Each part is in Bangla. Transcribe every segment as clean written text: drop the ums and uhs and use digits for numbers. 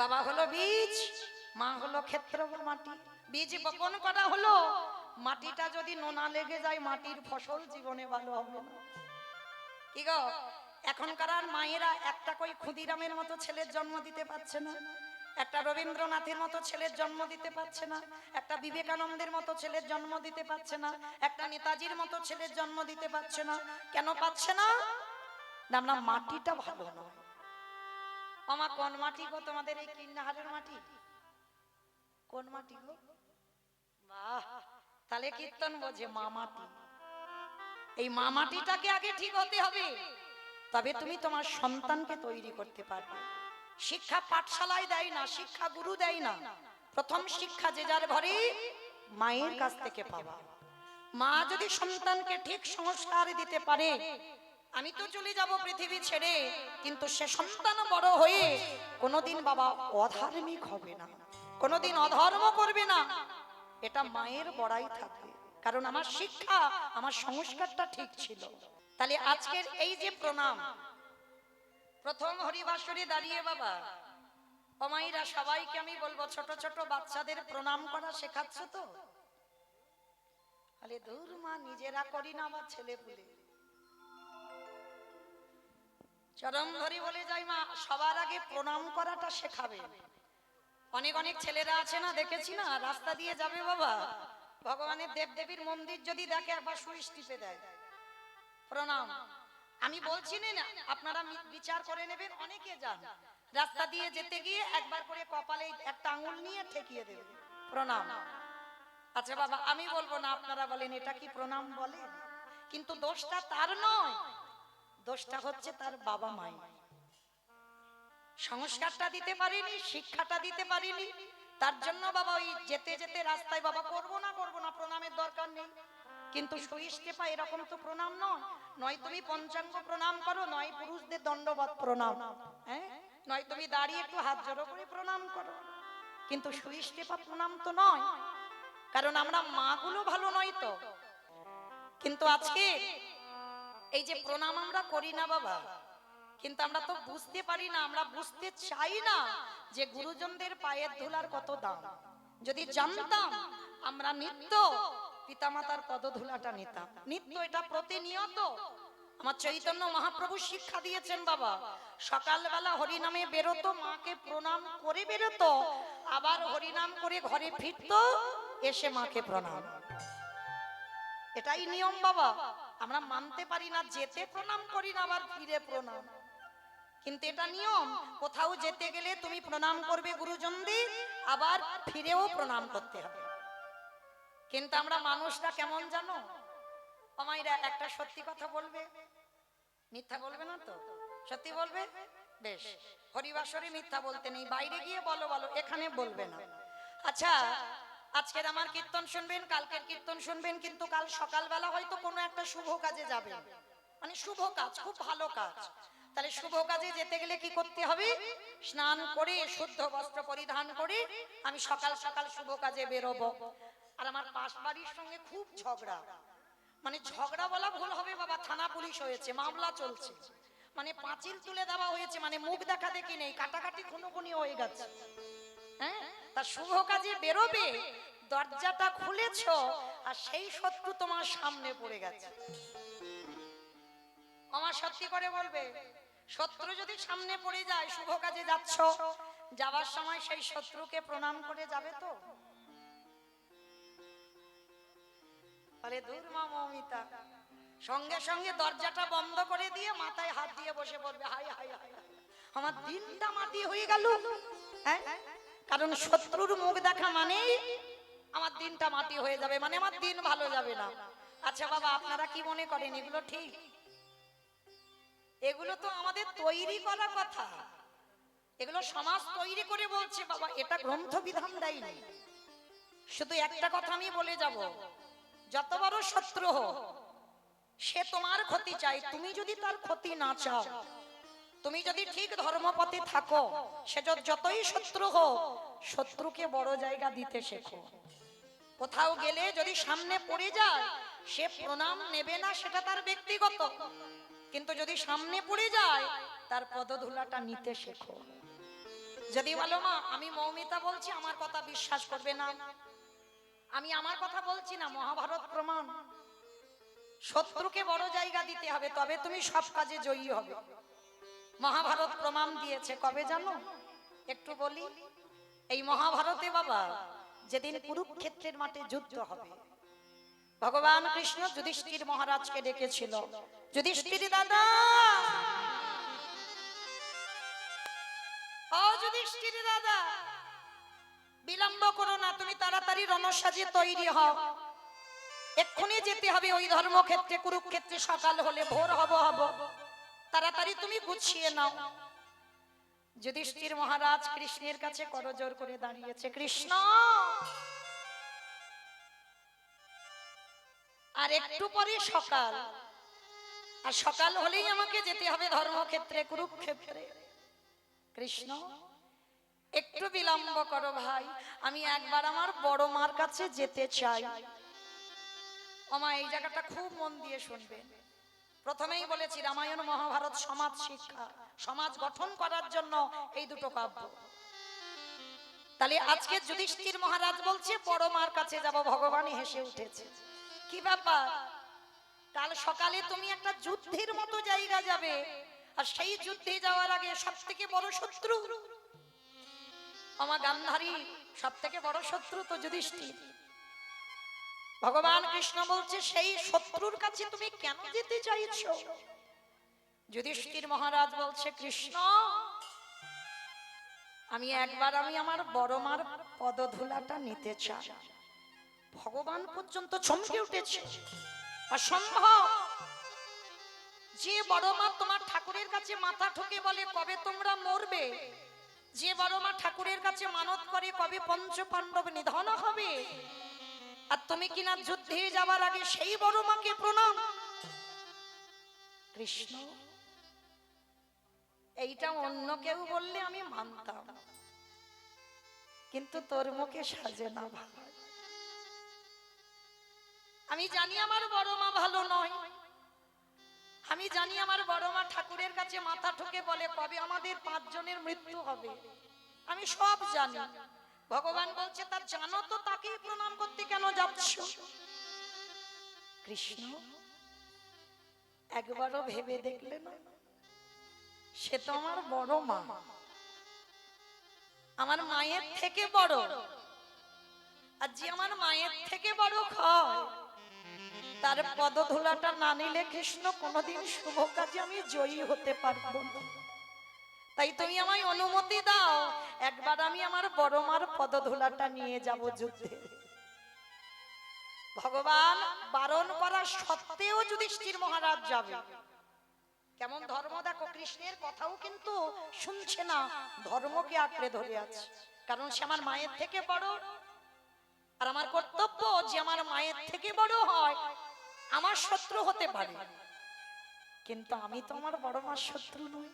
বাবা হলো বীজ, মা হলো ক্ষেত্র বা মাটি। বীজ বপন করা হলো, মাটিটা যদি নোনা লেগে যায় মাটির ফসল জীবনে ভালো হবে না। কি গো, এখনকার মায়েরা একটা কই ক্ষুদিরামের মতো ছেলের জন্ম দিতে পারছে না, একটা রবীন্দ্রনাথের মতো ছেলের জন্ম দিতে পারছে না, একটা বিবেকানন্দের মতো ছেলের জন্ম দিতে পারছে না, একটা নেতাজির মতো ছেলের জন্ম দিতে পারছে না। কেন পাচ্ছে না? না, মাটিটা ভালো নয়। আমা কোন মাটি গো তোমাদের এই কিন্নাহারের মাটি? কোন মাটি গো? বাহ, তাহলে কীর্তন বোঝে মা মাটি। এই মা মাটিটাকে আগে ঠিক হতে হবে, তবে তুমি তোমার সন্তানকে তৈরি করতে পারবে। শিক্ষা পাঠশালায় দেয় না, শিক্ষা গুরু দেয় না, প্রথম শিক্ষা যে যার ঘরে মায়ের কাছ থেকে পাবা। মা যদি সন্তানকে ঠিক সংস্কার দিতে পারে, আমি তো চলে যাব পৃথিবী ছেড়ে, কিন্তু সে সন্তান বড় হয়ে কোনোদিন বাবা অধার্মিক হবে না, কোনোদিন অধর্ম করবে না। এটা মায়ের বড়াই থাকবে, কারণ আমার শিক্ষা, আমার সংস্কারটা ঠিক ছিল। তাহলে আজকের এই যে প্রণাম, প্রথম হরিবাসরে দাঁড়িয়ে বাবা ও মায়েরা সবাইকে আমি বলবো, ছোট ছোট বাচ্চাদের প্রণাম করা শেখাচ্ছ তো? আরে দূর মা, নিজেরা করি না, আমার ছেলে পুলে চরম ধরি বলে যাই মা, সবার আগে প্রণাম করাটা শেখাবে। অনেক অনেক ছেলেরা আছে না, দেখেছি না, রাস্তা দিয়ে যাবে বাবা, ভগবানের দেবদেবীর মন্দির যদি দেখে একবার সুইচ টিপে দেয় প্রণাম। আমি বলছি না, আপনারা বিচার করে নেবেন। অনেকে যান রাস্তা দিয়ে যেতে গিয়ে একবার করে কপালে একটা আঙুল নিয়ে ঠেকিয়ে দেবে প্রণাম। আচ্ছা বাবা, আমি বলবো না, আপনারা বলেন এটা কি প্রণাম বলে? কিন্তু দোষটা তার নয়, দোষটা হচ্ছে তার বাবা মায়ের। সংস্কারটা দিতে পারিনি, শিক্ষাটা দিতে পারিনি, তার জন্য বাবা ওই যেতে যেতে রাস্তায় বাবা করবো না প্রণামের দরকার নেই, কিন্তু সুইচ টেপা এরকম তো প্রণাম নয়। নয় তুমি পঞ্চাঙ্গ প্রণাম করো, নয় পুরুষদের দণ্ডবত প্রণাম, হ্যাঁ, নয় তুমি দাঁড়িয়ে একটু হাত জড়ো করে প্রণাম করো, কিন্তু সুইচ টেপা প্রণাম তো নয়। কারণ আমরা মা গুলো ভালো নয় তো। কিন্তু আজকে এই যে প্রণাম আমরা করি না বাবা, কিন্তু আমরা তো বুঝতে পারি না, আমরা বুঝতে চাই না যে গুরুজনদের পায়ের ধুলার কত দাম। যদি জানতাম, আমরা নিত্য পিতামাতার পদধুলাটা নিতাম, নিত্য, এটা প্রতিনিয়ত। আমার চৈতন্য মহাপ্রভু শিক্ষা দিয়েছেন বাবা, সকালবেলা হরিনামে বেরোতো, মাকে প্রণাম করে বেরোতো, আবার হরিনাম করে ঘরে ফিরতো, এসে মাকে প্রণাম। এটাই নিয়ম বাবা। আমরা মানতে পারি না, যেতে প্রণাম করি না, আবার ফিরে প্রণাম, কিন্তু এটা নিয়ম। কোথাও যেতে গেলে তুমি প্রণাম করবে গুরুজনদের, আবার ফিরেও প্রণাম করতে হবে। কিন্তু আমরা মানুষরা কেমন জানো আমাইরা, একটা সত্যি কথা বলবে, মিথ্যা বলবে না তো? সত্যি বলবে? বেশ, হরিবাসরে মিথ্যা বলতে নেই, বাইরে গিয়ে বলো, বলো, এখানে বলবে না। আচ্ছা, আজকের আমার কীর্তন শুনবেন, কালকের কীর্তন শুনবেন, কিন্তু কাল সকালবেলা হয়তো কোনো একটা শুভ কাজে যাবে, মানে শুভ কাজ, খুব ভালো কাজ। তাহলে শুভ কাজে যেতে গেলে কি করতে হবে? স্নান করে শুদ্ধ বস্ত্র পরিধান করে আমি সকাল সকাল শুভ কাজে বেরোবো। আর আমার পাশ বাড়ির সঙ্গে খুব ঝগড়া, মানে ঝগড়া বলা ভুল হবে বাবা, থানা পুলিশ হয়েছে, মামলা চলছে, মানে পাঁচিল তুলে দেওয়া হয়েছে, মানে মুখ দেখা দেখি নেই, কাটাকাটি খুনোখুনি হয়ে গেছে। হ্যাঁ, তা শুভ কাজে বেরোবে, দরজাটা খুলেছ আর সেই শত্রু তোমার সামনে পড়ে গেছে। আমার সত্যি করে বলবে, শত্রু যদি সামনে পড়ে যায়, শুভ কাজে যাচ্ছ, যাবার সময় সেই শত্রুকে প্রণাম করে যাবে তো? আরে দূর মা মমিতা, সঙ্গে সঙ্গে দরজাটা বন্ধ করে দিয়ে মাথায় হাত দিয়ে বসে পড়বে, হাই হাই হাই, আমার দিনটা মাটি হয়ে গেল। হ্যাঁ, কারণ শত্রুর মুখ দেখা মানেই আমার দিনটা মাটি হয়ে যাবে, মানে আমার দিন ভালো যাবে না। আচ্ছা বাবা, আপনারা কি মনে করেন এগুলো ঠিক? এগুলো তো আমাদের তৈরি করা কথা, এগুলো সমাজ তৈরি করে বলছে বাবা, এটা গ্রন্থ বিধান দেয়নি। শুধু একটা কথা আমি বলে যাব, যত বড় শত্রু হোক, সে তোমার ক্ষতি চাই, তুমি যদি তার ক্ষতি না চাও, তুমি যদি ঠিক ধর্মপথে থাকো, সে যতই শত্রু হোক, শত্রুকে বড় জায়গা দিতে শেখো। কোথাও গেলে যদি সামনে পড়ে যায়, সে প্রণাম নেবে না, সেটা তার ব্যক্তিগত, কিন্তু যদি সামনে পড়ে যায়, তার পদধূলাটা নিতে শেখো। যদি বলো মা আমি মৌমিতা বলছি, আমার কথা বিশ্বাস করবে না, আমি আমার কথা বলছি না, মহাভারত প্রমাণ। শত্রুকে বড় জায়গা দিতে হবে, তবে তুমি সব কাজে জয়ী হবে। মহাভারত প্রমাণ দিয়েছে। কবে জানো? একটু বলি। এই মহাভারতে বাবা, যেদিন কুরুক্ষেত্রের মাঠে যুদ্ধ হবে, ভগবান কৃষ্ণ যুধিষ্ঠির মহারাজকে ডেকেছিল। যুধিষ্ঠির দাদা, ও যুধিষ্ঠির দাদা, বিলম্ব করো না, তুমি তাড়াতাড়ি রণসাজে তৈরি হও, এক্ষুনি যেতে হবে ওই ধর্মক্ষেত্রে, কুরুক্ষেত্রে। সকাল হলে ভোর হব, তাড়াতাড়ি তুমি গুছিয়ে নাও। যুধিষ্ঠির মহারাজ কৃষ্ণের কাছে করজোড় করে দাঁড়িয়েছে। কৃষ্ণ, আর একটু পরে সকাল, আর সকাল হলেই আমাকে যেতে হবে ধর্মক্ষেত্রে, কুরুক্ষেত্রে। কৃষ্ণ, একটু বিলম্ব করো ভাই, আমি একবার আমার বড় মার কাছে যেতে চাই। ওমা, এই জায়গাটা খুব মন দিয়ে শুনবেন। প্রথমেই বলেছি রামায়ণ মহাভারত সমাজ শিক্ষা, সমাজ গঠন করার জন্য এই দুটো কাব্য। তাহলে আজকে যুধিষ্ঠির মহারাজ বলছে বড় মার কাছে যাব। ভগবানই হেসে উঠেছে। কি ব্যাপার? কাল সকালে তুমি একটা যুদ্ধের মতো জায়গা যাবে, আর সেই যুদ্ধে যাওয়ার আগে সব থেকে বড় শত্রু আমার গান্ধারী, সব থেকে বড় শত্রু তো যুধিষ্ঠির। ভগবান কৃষ্ণ বলছে সেই শত্রুর কাছে তুমি কেন যেতে চাইছো? যুধিষ্ঠির মহারাজ বলছে কৃষ্ণ, আমি একবার আমার বড় মার পদধূলাটা নিতে চাই। ভগবান পর্যন্ত চমকে উঠেছে। অসম্ভব! যে বড় মা তোমার ঠাকুরের কাছে মাথা ঠুকে বলে কবে তোমরা মরবে, যে বড় মা ঠাকুরের কাছে মানত করে কবে পঞ্চ পাণ্ডব নিধন হবে, আর তুমি কিনা যুদ্ধে যাবার আগে সেই বড় মাকে প্রণাম। কৃষ্ণ, এইটা অন্য কেউ বললে আমি মানতাম, কিন্তু তোর মুখে সাজে না ভাই। আমি জানি আমার বড় মা ভালো নয়, আমি জানি আমার বড় মা ঠাকুরের কাছে মাথা ঠুকে বলে কবে আমাদের 5 জনের মৃত্যু হবে, আমি সব জানি। ভগবান বলছে তা জানো তো তাকেই প্রণাম করতে কেন যাচ্ছ? কৃষ্ণ, একবারও ভেবে দেখলে না? সে তো আমার বড় মা, আমার মায়ের থেকে বড়, আর যে আমার মায়ের থেকে বড় হয় তার পদধূলাটা না নিলে কৃষ্ণ কোনোদিন শুভ কাজে আমি জয়ী হতে পারবো না। তাই তুমি আমায় অনুমতি দাও, একবার আমি আমার বড় মার পদধূলাটা নিয়ে যাব যুদ্ধে। ভগবান বারণ করা সত্ত্বেও যুধিষ্ঠির মহারাজ যাবে। কেমন ধর্ম দেখো, কৃষ্ণের কথাও কিন্তু শুনছে না, ধর্মকে আঁকড়ে ধরে আছে। কারণ সে আমার মায়ের থেকে বড়, আর আমার কর্তব্য যে আমার মায়ের থেকে বড় হয় আমার শত্রু হতে পারে, কিন্তু আমি তো আমার বড় মার শত্রু নই,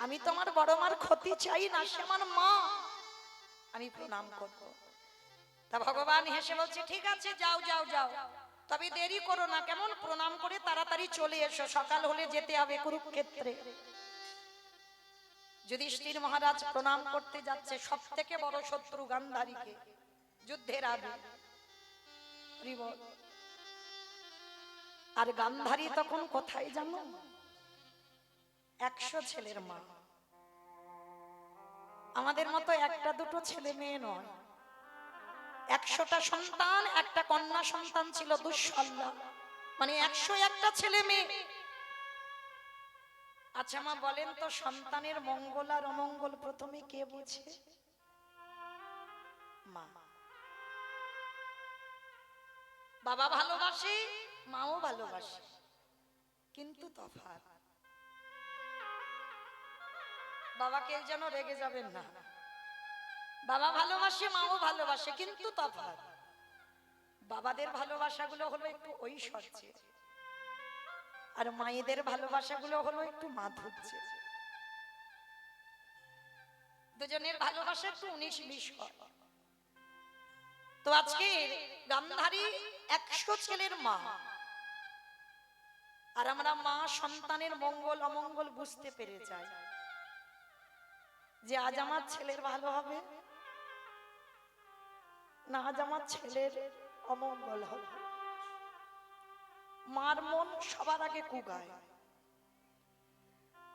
আমি তো আমার বড় মার ক্ষতি চাই না, সে আমার মা, আমি প্রণাম করব। তা ভগবান হেসে বলছে ঠিক আছে, যাও যাও যাও, তবে দেরি করো না। কেমন? প্রণাম করে তাড়াতাড়ি চলে এসো, সকাল হলে যেতে হবে কুরুক্ষেত্রে। যুধিষ্ঠির মহারাজ প্রণাম করতে যাচ্ছে সব থেকে বড় শত্রু গান্ধারীকে, যুদ্ধের আগে। আর গান্ধারী তখন কোথায় জানো? 100 ছেলের মা। আমাদের মতো একটা দুটো ছেলে মেয়ে নয়, 100টা সন্তান, একটা কন্যা সন্তান ছিল দুঃশলা, মানে 101টা ছেলে মেয়ে। আচ্ছা মা বলেন তো, সন্তানের মঙ্গল আর অমঙ্গল প্রথমে কে বোঝে? মা। বাবা ভালোবাসে, মাও ভালোবাসে, কিন্তু তফাৎ। বাবা কেউ যেন রেগে যাবেন না, বাবা ভালোবাসে, মাও ভালোবাসে, কিন্তু তফাৎ। বাবাদের ভালোবাসাগুলো হলো একটু ঐশ্বর্যে, আর মায়েদের ভালোবাসাগুলো হলো একটু মাধুর্যে। দুজনের ভালোবাসা একটু 19-20 হয়। তো আজকে গান্ধারী 100 ছেলের মা, আর আমরা মা সন্তানের মঙ্গল অমঙ্গল বুঝতে পেরে যাই। যে আজ আমার ছেলের ভালো হবে, না আজ আমার ছেলের অমঙ্গল হবে। মার মন সবার আগে কুগায়।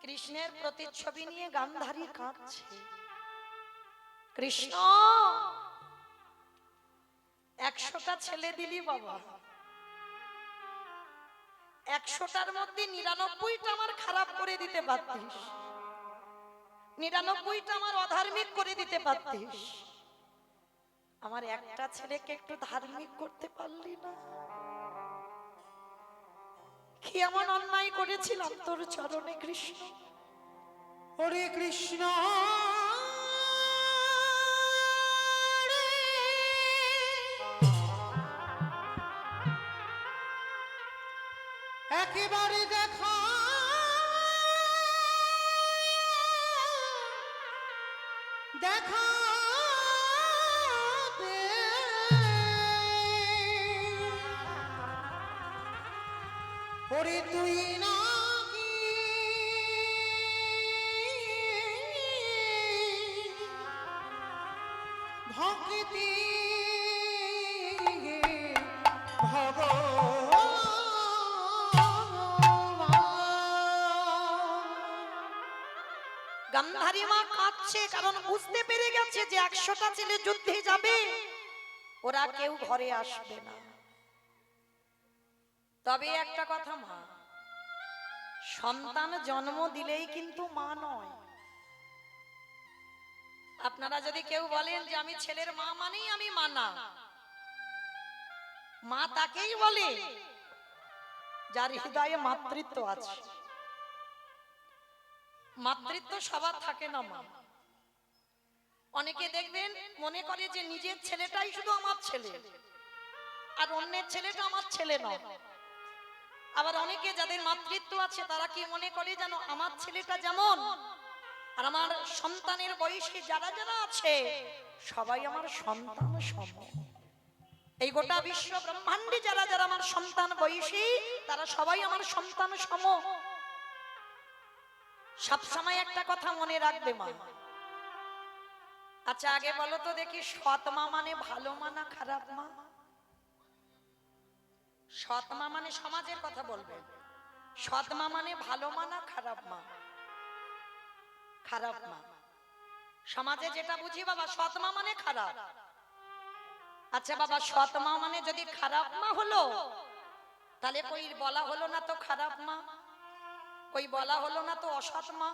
কৃষ্ণের প্রতিচ্ছবি নিয়ে গান্ধারী কাঁদছে, কৃষ্ণ 100টা ছেলে দিলি বাবা, 100টার মধ্যে 99টা আমার খারাপ করে দিতে পারতিস, 99টা আমার অধার্মিক করে দিতে পারতিস, আমার একটা ছেলেকে একটু ধার্মিক করতে পারলি না? কি এমন অন্যায় করেছিলাম তোর চরণে কৃষ্ণ? হরে কৃষ্ণ একেবারে দেখা দেখা ওরে তুই নাকি ভক্তি গান্ধারী মা কাঁদছে, কারণ বুঝতে পেরে গেছে যে 100টা ছেলে যুদ্ধে যাবে, ওরা কেউ ঘরে আসবে না। তবে একটা কথা মা, সন্তান জন্ম দিলেই কিন্তু মা নয়। আপনারা যদি কেউ বলেন যে আমি ছেলের মা মানেই আমি মা, না, মা তাকেই বলে যার হৃদয়ে মাতৃত্ব আছে। মাতৃত্ব সবার থাকে না মা। অনেকে দেখবেন মনে করে যে নিজের ছেলেটাই শুধু আমার ছেলে, আর অন্যের ছেলেটা আমার ছেলে নয়। আবার অনেকে যাদের মাতৃত্ব আছে তারা কি মনে করে জানো, আমার ছেলেটা যেমন আর আমার সন্তানের বয়সী যারা যারা আছে সবাই আমার সন্তান সম। এই গোটা বিশ্ব ব্রহ্মাণ্ডে যারা যারা আমার সন্তান বয়সী তারা সবাই আমার সন্তান সম। সবসময় একটা কথা মনে রাখবে মা। আচ্ছা আগে বলো তো দেখি, সৎ মা মানে ভালো মা না খারাপ মা? সৎ মা মানে সমাজের কথা বলবে, সৎ মা মানে ভালো মা না খারাপ মা? খারাপ মা। সমাজে যেটা বুঝি বাবা, সৎ মা মানে খারাপ। আচ্ছা বাবা, সৎ মা মানে যদি খারাপ মা হলো, তাহলে কই বলা হলো না তো খারাপ মা, কই বলা হলো না তো অসৎ মা,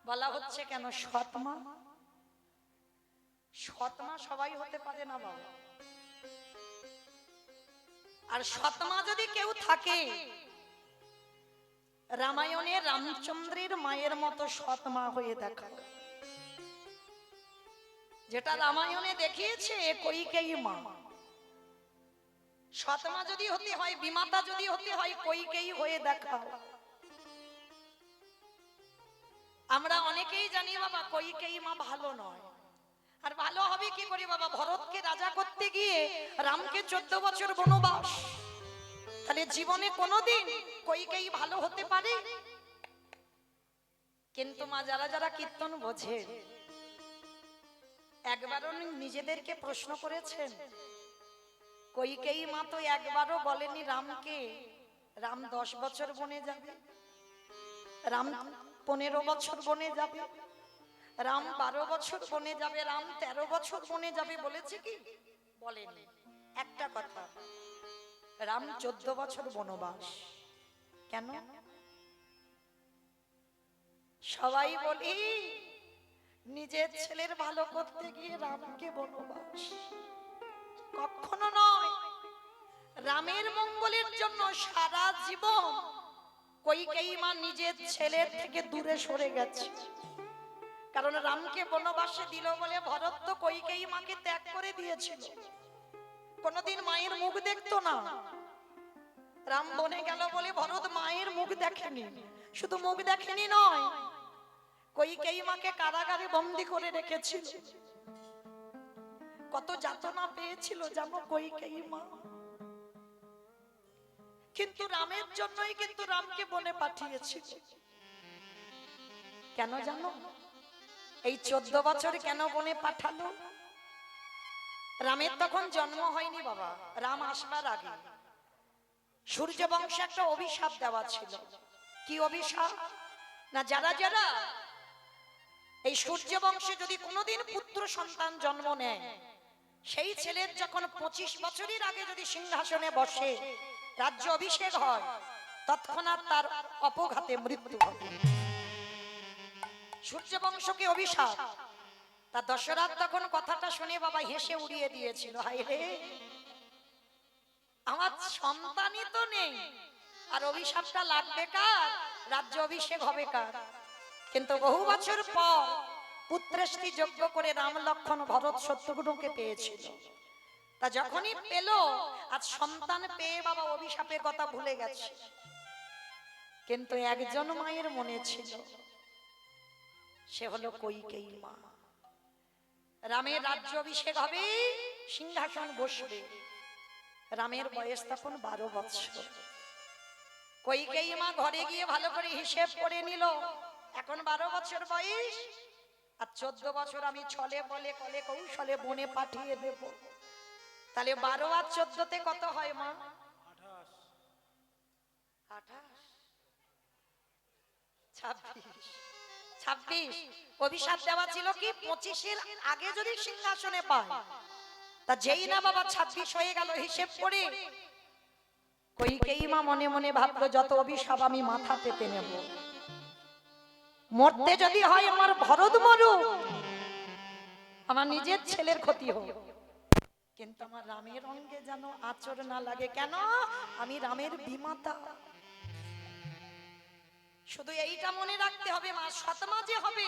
বলা হচ্ছে কেন সৎ মা? সৎ মা সবাই হতে পারে না বাবা। আর সৎ মা যদি কেউ থাকে, রামায়ণে রামচন্দ্রের মায়ের মতো সৎ মা হয়ে দেখা, যেটা রামায়ণে দেখিয়েছে কইকেয়ী মা। সৎ মা যদি হতে হয়, বিমাতা যদি হতে হয়, কইকেয়ী হয়ে দেখা। আমরা অনেকেই জানি বাবা কইকেয়ী মা ভালো নয়। আর ভালো হবে কি করে বাবা? ভরতকে রাজা করতে গিয়ে রামকে 14 বছর বনবাস, তাহলে জীবনে কোনোদিন কইকেয়ী ভালো হতে পারে? কিন্তু মা যারা যারা কীর্তন বোঝে, একবারও নিজেদেরকে প্রশ্ন করেছেন, কইকেয়ী মা তো একবারও বলেনি রামকে রাম 10 বছর বনে যাবে, রাম 15 বছর বনে যাবে, রাম 12 বছর বনে যাবে, রাম 13 বছর বনে যাবে, বলেছে কি? বলেনি। একটা কথা, রাম 14 বছর বনবাস। কেন? সবাই বলি নিজের ছেলের ভালো করতে গিয়ে রামকে বনবাস, কখনো নয়। রামের মঙ্গলের জন্য সারা জীবন কইকেয়ী মা নিজের ছেলের থেকে দূরে সরে গেছে। কারণ রামকে বনবাসে দিল বলে ভরত তো কইকেয়ী মাকে ত্যাগ করে দিয়েছিল, কোনদিন মায়ের মুখ দেখতো না। রাম বনে গেল বলে ভরত মায়ের মুখ দেখেনি। শুধু মুখ দেখেনি নয়, কইকেয়ী মাকে কারাগারে বন্দী করে রেখেছিল। কত যাতনা পেয়েছিল জানো কইকেয়ী মা। কিন্তু রামের জন্যই কিন্তু রামকে বনে পাঠিয়েছিল। কেন জানো? এই 14 বছর কেন বনে পাঠালো? রামের তখন জন্ম হয়নি বাবা, রাম আসবার আগে সূর্য বংশে একটা অভিশাপ দেওয়া ছিল। কি অভিশাপ? না যারা যারা এই সূর্য বংশে যদি কোনোদিন পুত্র সন্তান জন্ম নেয়, সেই ছেলের যখন 25 বছরের আগে যদি সিংহাসনে বসে, রাজ্য অভিষেক হয়, তৎক্ষণাৎ তার অপঘাতে মৃত্যু হবে। সূর্য বংশকে অভিশাপ। তা দশরথ তখন কথাটা শুনে বাবা হেসে উড়িয়ে দিয়েছিল, হায় রে, আমার সন্তানই তো নেই, আর অভিশাপটা লাগবে কার? রাজ্য অভিষেক হবে কার? কিন্তু বহু বছর পর পুত্রেষ্টি যজ্ঞ করে রাম লক্ষ্মণ ভরত শত্রুঘ্নকে পেয়েছিল। তা যখনই পেল, আজ সন্তান পেয়ে বাবা অভিশাপের কথা ভুলে গেছে। কিন্তু একজন মায়ের মনে ছিল, সে হলো কইকেয়ী মা। রামের রাজ্য অভিষেক হবে, সিংহাসন বসবে। রামের বয়স তখন 12 বছর। কইকেয়ী মা ঘরে গিয়ে ভালো করে হিসেব করে নিল, এখন 12 বছর বয়স, আর 14 বছর আমি ছলে বলে কলে কৌশলে বনে পাঠিয়ে দেব। তাহলে 12 আর 14তে কত হয় মা? 28, 26। অভিশাপ দেওয়া ছিল কি 25-এর আগে যদি সিংহাসনে পায়, তা যেই না বাবা 26 হয়ে গেল, হিসেব করে কইকেয়ী মা মনে মনে ভাবলো, যত অভিশাপ আমি মাথা পেতে নেব, মরতে যদি হয় আমার ভরত মরুক, আমার নিজের ছেলের ক্ষতি হোক, কিন্তু আমার রামের অঙ্গে যেন আচর না লাগে। কেন? আমি রামের বিমাতা। শুধু এইটা মনে রাখতে হবে, মা সৎমা যে হবে,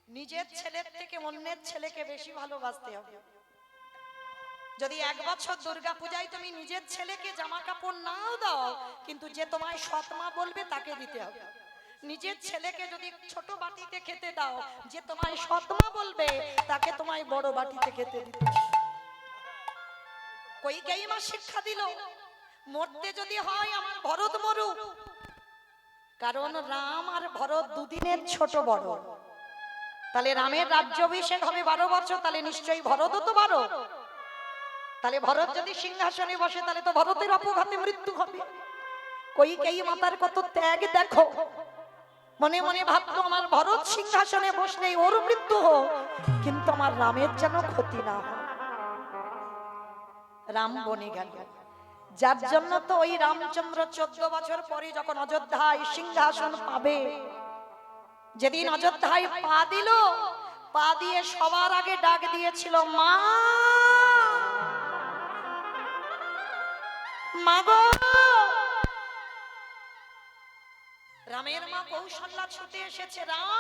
নিজের ছেলের থেকে অন্যের ছেলেকে বেশি ভালোবাসতে হবে। যদি 1 বছর দুর্গা পূজায় তুমি নিজের ছেলেকে জামা কাপড় নাও দাও, কিন্তু যে তোমায় সৎমা বলবে তাকে দিতে হবে। নিজের ছেলেকে যদি ছোট বাটিতে খেতে দাও, যে তোমায় সৎমা বলবে তাকে তোমায় বড় বাটিতে খেতে দিতে হবে। কইকেয়ী মা শিক্ষা দিল, মরতে যদি হয় আমার ভরত মরুক, কারণ রাম আর ভরত দুদিনের ছোট বড়। তাহলে রামের রাজ্য অভিষেক হবে 12 বছর, তাহলে নিশ্চয়ই ভরতও তো 12। তাহলে ভরত যদি সিংহাসনে বসে, তাহলে তো ভরতের অপঘাতে মৃত্যু হবে। কইকেয়ী মাতার কত ত্যাগ দেখো, মনে মনে ভাবতো আমার ভরত সিংহাসনে বসলেই ওর মৃত্যু হোক, কিন্তু আমার রামের যেন ক্ষতি না হয়। রাম বনে গেল, যার জন্য তো ওই রামচন্দ্র 14 বছর পরে যখন অযোধ্যায় সিংহাসন পাবে, যেদিন অযোধ্যায় পা দিল, পা দিয়ে সবার আগে ডাক দিয়েছিল, মা, মাগো। রামের মা কৌশল্যা ছুটে এসেছে, রাম,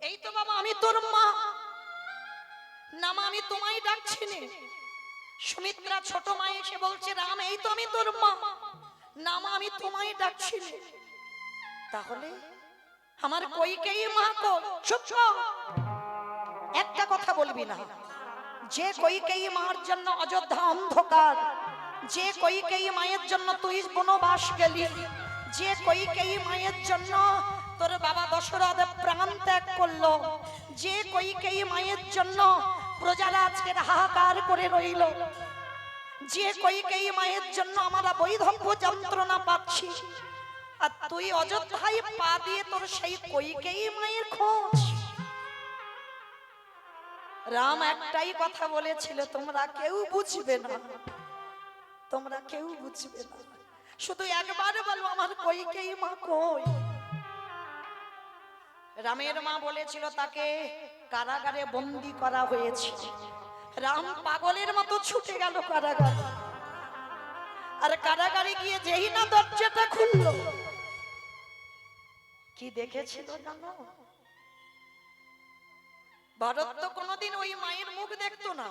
এই তো বাবা আমি তোর মা, না মা আমি তোমায় ডাকছি নে। সুমিত্রা ছোট মা এসে বলছে, রাম এই তো আমি তোর মা, না মা আমি তোমায় ডাকছি নে। তাহলে আমার কইকেয়ী মা কই? চুপ কর, একটা কথা বলবি না। যে কইকেয়ী মার জন্য অযোধ্যা অন্ধকার, যে কইকেয়ী মায়ের জন্য তুই বনবাস গেলি, যে কইকেয়ী মায়ের জন্য তোর বাবা দশরথ প্রাণ ত্যাগ করলো, যে কইকেয়ী মায়ের জন্য প্রজারা আজকে হাহাকার করে রইল, যে কইকেয়ী মায়ের জন্য আমরা বৈধব্য যন্ত্রণা পাচ্ছি, আর তুই অযোধ্যায় পা দিয়ে তোর সেই কইকেয়ী মায়ের খোঁজ। রাম একটাই কথা বলেছিল, তোমরা কেউ বুঝবে না, তোমরা কেউ বুঝবে না, শুধু একবার বলো আমার কইকেয়ী মা কই। রামের মা বলেছিল তাকে কারাগারে বন্দী করা হয়েছে। রাম পাগলের মতো ছুটে গেল কারাগারে, আর কারাগারে গিয়ে যেই না দরজাটা খুললো, কি দেখেছিল জানো? ভরত তো কোনোদিন ওই মায়ের মুখ দেখতো না।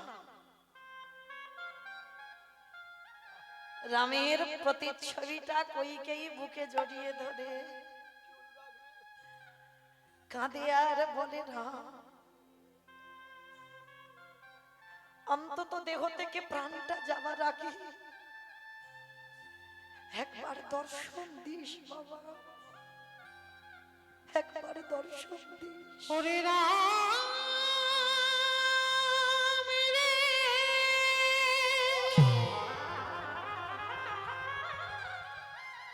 রামের প্রতিচ্ছবিটা কইকেয়ী বুকে জড়িয়ে ধরে কাঁদে আর বলে, রাম অন্তত দেহ থেকে প্রাণটা যাবার আগে একবার দর্শন দিস বাবা, একবার দর্শন দিস। ওরে রাম রে,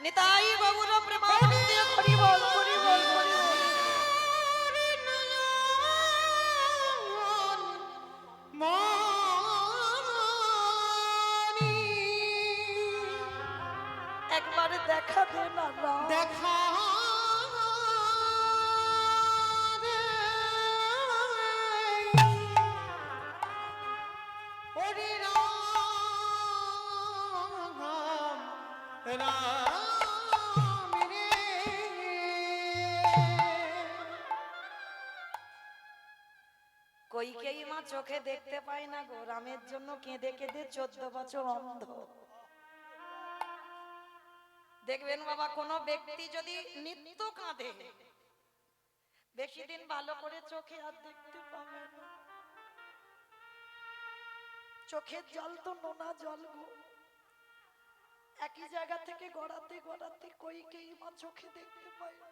নিতাই গৌর প্রেমানন্দে হরি বল হরি বল হরি বল। ওরে নয়ন মনি, একবার দেখা দে না রাম। দেখা দে। ওরে রাম রাম রে, কইকেই মা চোখে দেখতে পায় না গো, রামের জন্য কেঁদে কেঁদে 14 বছর অন্ধ। দেখবেন বাবা, কোন ব্যক্তি যদি নিত্য কাঁদে, বেশি দিন ভালো করে চোখে আর দেখতে পাবে না। চোখের জল তো নোনা জল গো, একই জায়গা থেকে গড়াতে গড়াতে কইকেই মা চোখে দেখতে পায় না।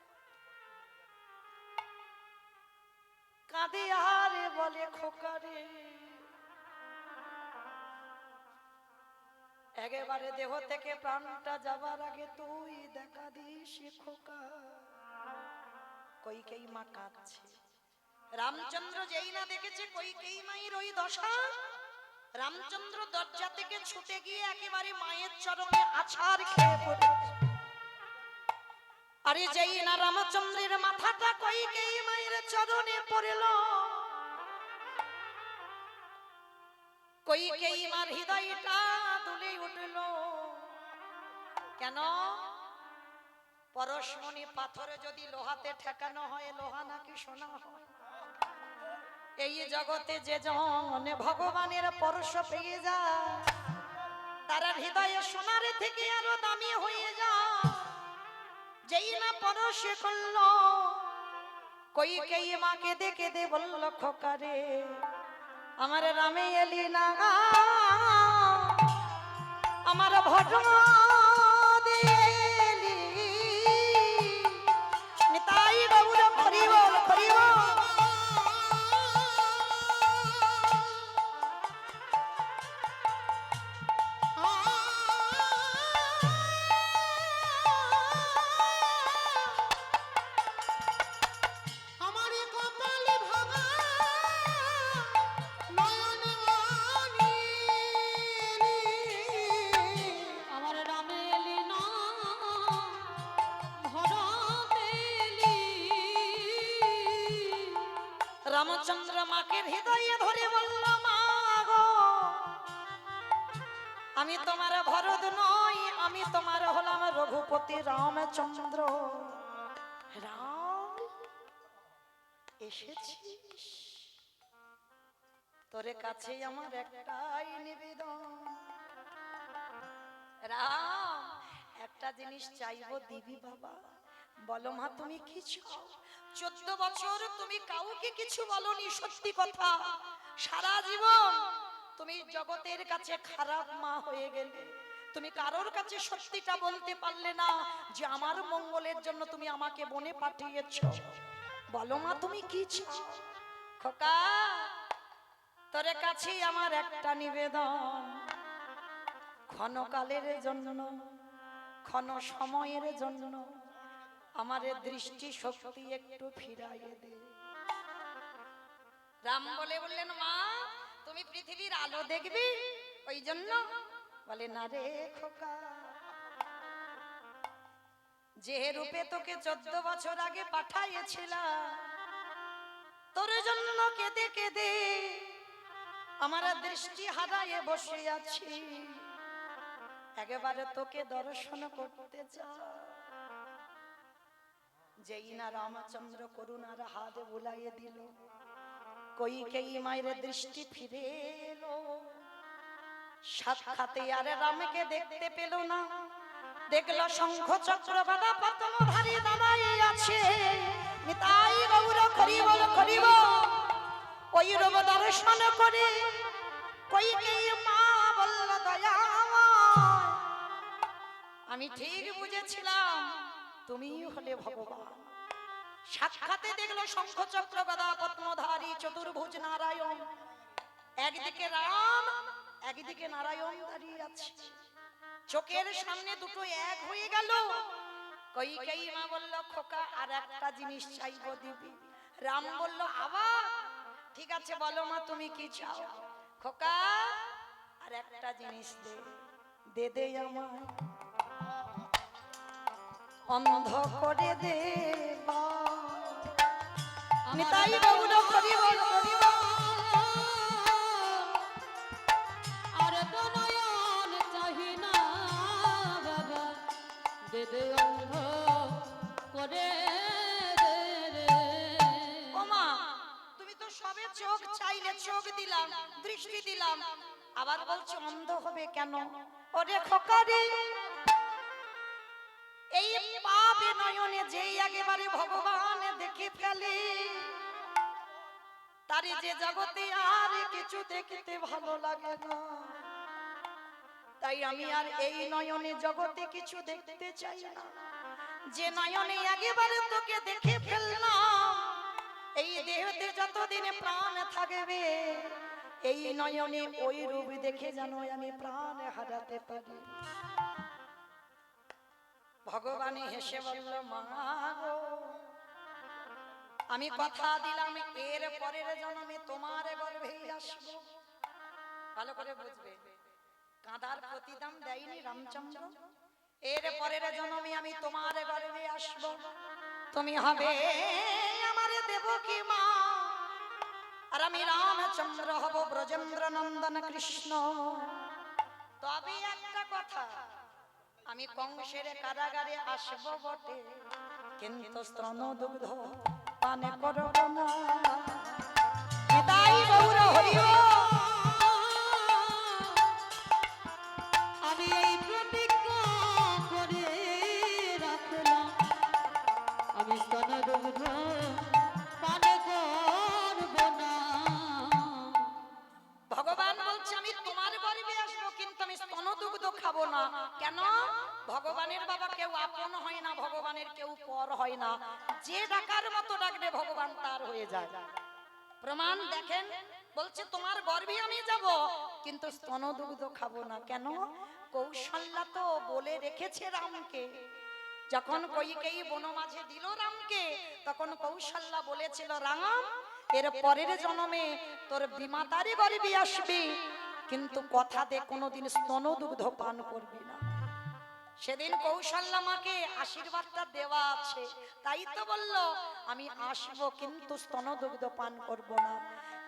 কাঁদে আরে বলে খোকারে, একেবারে দেহ থেকে প্রাণটা যাবার আগে তুই দেখা দিস খোকা। কইকেই মা কাঁদছে। রামচন্দ্র যেই না দেখেছে কইকেই মায়ের ওই দশা, রামচন্দ্র দরজা থেকে ছুটে গিয়ে একেবারে মায়ের চরণে আছাড় খেয়ে পড়েছে। আরে যেই না রামচন্দ্রের মাথাটা কইকেই মায়ের চরণে পড়ল, কইকেই মার হৃদয়টা দুলে উঠল। কেন? পরশমণি পাথরে যদি লোহাতে ঠেকানো হয়, লোহা নাকি সোনা হয়? এই জগতে যে জন ভগবানের পরশ পেয়ে যায়, তার হৃদয়ে সোনার থেকে আরো দামি হয়ে যায়। যেই না পরশ করল, কইকেই মাকে দেখে দে বলল খোকারে, আমার রামে এলি না, আমার ভদ্র দেলি। নিতাই গৌর হরি বল হরি বল। আমার কপালে ভাঙা নয়ন মনি, আমার রামে এলি না ভরতেলি। রামচন্দ্র মাকে হৃদয়ে ধরে বলল, মা গো, আমি তোমার ভরত নই, আমি তোমার হলাম রঘুপতি রামচন্দ্র। রাম এসেছিস, তোর কাছে আমার একটাই নিবেদন। রাম, একটা জিনিস চাইবো, দিবি বাবা? বলো মা, তুমি কি চাও? 14 বছর তুমি কাউকে কিছু বলনি, সত্যি কথা। সারা জীবন তুমি জগতের কাছে খারাপ মা হয়ে গেলে, তুমি কারোর কাছে সত্যিটা বলতে পারলে না যে আমার মঙ্গলের জন্য তুমি আমাকে বনে পাঠিয়েছো। বলো মা, তুমি কি চাও? খোকা, তোর কাছে আমার একটা নিবেদন, ক্ষণকালের জন্য, ক্ষণ সময়ের জন্য আমার দৃষ্টি শক্তি একটু ফিরাইয়ে দে। রাম বললেন, মা তুমি পৃথিবীর আলো দেখবি, ওই জন্য? বলে, না রে খোকা, যে রূপে তোকে 14 বছর আগে পাঠাইয়েছিলাম, তোর জন্য কেঁদে কেঁদে আমার দৃষ্টি হারায়ে বসে আছি। একেবারে তোকে দর্শন করতে চাই। যেই না রামচন্দ্র করুণার হাত বুলাইয়ে দিল, কইকেই মায়ের দৃষ্টি ফিরে এলো। সাক্ষাতে আর রামকে দেখতে পেল না, দেখলো শঙ্খ চক্র গদা পদ্মধারী দাঁড়াই আছে। নিতাই গৌর হরি বল হরি বল। ওই রূপ দর্শন করে কইকেই মা বলল, দয়াময়, আমি ঠিক বুঝেছিলাম তুমি হলে ভগবান। সাক্ষাতে দেখলো শঙ্খ চক্র গদা পদ্মধারী চতুর্ভুজ নারায়ণ, একদিকে রাম একদিকে নারায়ণ দাঁড়িয়ে আছে। চোখের সামনে দুটো এক হয়ে গেল। কইকেয়ী মা বলল, খোকা আর একটা জিনিস চাইবো দিবি? রাম বলল, আবার? ঠিক আছে বলো মা তুমি কি চাও? খোকা আর একটা জিনিস দে, দে দে আমায় অন্ধ করে দে। নিতাই গৌর হরি বল, হরি বল। আর তো নয়ন চাহি না বাবা, দে দে অন্ধ করে দে রে। ও মা, তুমি তো সবে চোখ চাইলে, চোখ দিলাম, দৃষ্টি দিলাম, আবার বলছো অন্ধ হবে কেন? ওরে খোকা রে, এই পাপে নয়নে যেই একেবারে ভগবান দেখে ফেলে, তারে যে জগতে আর কিছু দেখতে ভালো লাগে না। তাই আমি আর এই নয়নে জগতে কিছু দেখতে চাই না। যে নয়নে একেবারে তোকে দেখে ফেললাম, এই দেহতে যতদিন প্রাণ থাকবে, এই নয়নে ওই রূপ দেখে যেন আমি প্রাণ হারাতে পারি। ভগবানে হেসে বলল, মা গো, আমি কথা দিলাম এর পরের জন্মে তোমার গর্ভেই আসবো। ভালো করে বুঝবে, কাঁদার প্রতিদান দেয়নি রামচন্দ্র। এর পরের জন্মে আমি তোমার গর্ভে আসবো, তুমি হবে আমার দেবকী মা, আর আমি রামচন্দ্র হব ব্রজেন্দ্র নন্দন কৃষ্ণ। তবে একটা কথা, আমি কংসের কারাগারে আসবো বটে, কিন্তু স্তন দুগ্ধ পান করব না। নিতাই গৌর হরি বল। আমি এই প্রতিজ্ঞা করে রাখলাম, আমি স্তন দুগ্ধ পান করব না। ভগবান বলছে আমি তোমার গর্ভে আসবো, কিন্তু আমি স্তন দুগ্ধ খাবো না। কেন? ভগবানের বাবা কেউ আপন হয় না, ভগবানের কেউ পর হয় না। যে ডাকার মতো ডাকবে ভগবান তার হয়ে যায়। প্রমাণ দেখেন, বলছে তোমার গর্ভে আমি যাব, কিন্তু স্তন দুগ্ধ খাবো না। কেন? কৌশল্যা তো বলে রেখেছে রামকে। যখন কইকেয়ী বনমাঝে দিল রামকে, তখন কৌশল্যা বলেছিল, রাম এর পরের জন্মে তোর বিমাতারই গর্ভে আসবি, কিন্তু কথা দে কোনোদিন স্তন দুগ্ধ পান করবি না। সেদিন কৌশল্যা মাকে আশীর্বাদটা দেওয়া আছে, তাই তো বলল আমি আসবো কিন্তু স্তন দুগ্ধ পান করব না।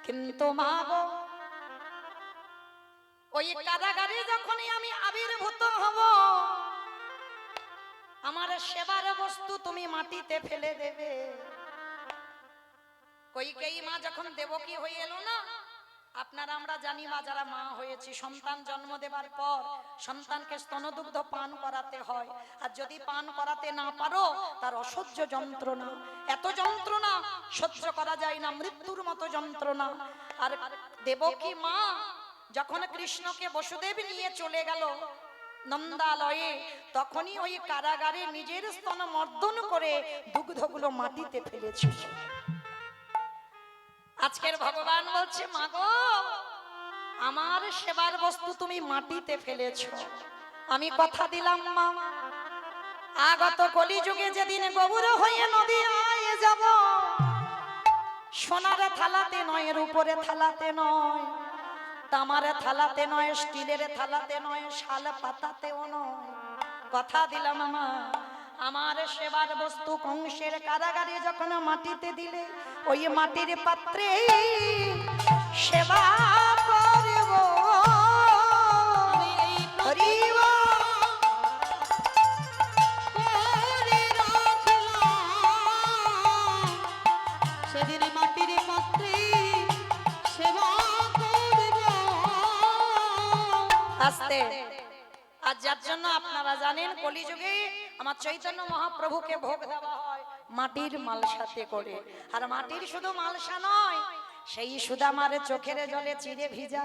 কিন্তু মা গো, ওই কারাগারে যখনই আমি আবির্ভূত হব, আমার সেবার বস্তু তুমি মাটিতে ফেলে দেবে। কইকেয়ী মা যখন দেবকী হয়ে এলো না, আপনারা আমরা জানি মা যারা মা হয়েছে, সন্তান জন্ম দেবার পর সন্তানকে স্তনদুগ্ধ পান করাতে হয়। আর যদি পান করাতে না পারো, তার অসহ্য যন্ত্রণা, এত যন্ত্রণা সহ্য করা যায় না, মৃত্যুর মতো যন্ত্রণা। আর দেবকী মা যখন কৃষ্ণকে বসুদেব নিয়ে চলে গেল নন্দালয়ে, তখনই ওই কারাগারে নিজের স্তন মর্দন করে দুগ্ধগুলো মাটিতে ফেলেছিল। আজকের ভগবান বলছে, মাগো আমার সেবার বস্তু তুমি মাটিতে ফেলেছো, আমি কথা দিলাম মা, আগত কলিযুগে যেদিন গৌর হয়ে নদিয়ায় যাব, সোনার থালাতে নয়, রূপোরে থালাতে নয়, তামার থালাতে নয়, স্টিলের থালাতে নয়, শাল পাতাতেও নয়, কথা দিলাম মা, আমার সেবার বস্তু কংসের কারাগারে যখন মাটিতে দিলে, ওই মাটির পাত্রে সেবা করব। হরি বল। সেদিন মাটির পাত্রে সেবা করব। আস্তে। আর যার জন্য আপনারা জানেন কলিযুগে আমার চৈতন্য মহাপ্রভুকে ভোগ দেওয়া হয় মাটির মালসাতে করে। আর মাটির শুধু মালসা নয়, সেই সুদামার চোখের জলে চিড়ে ভিজা।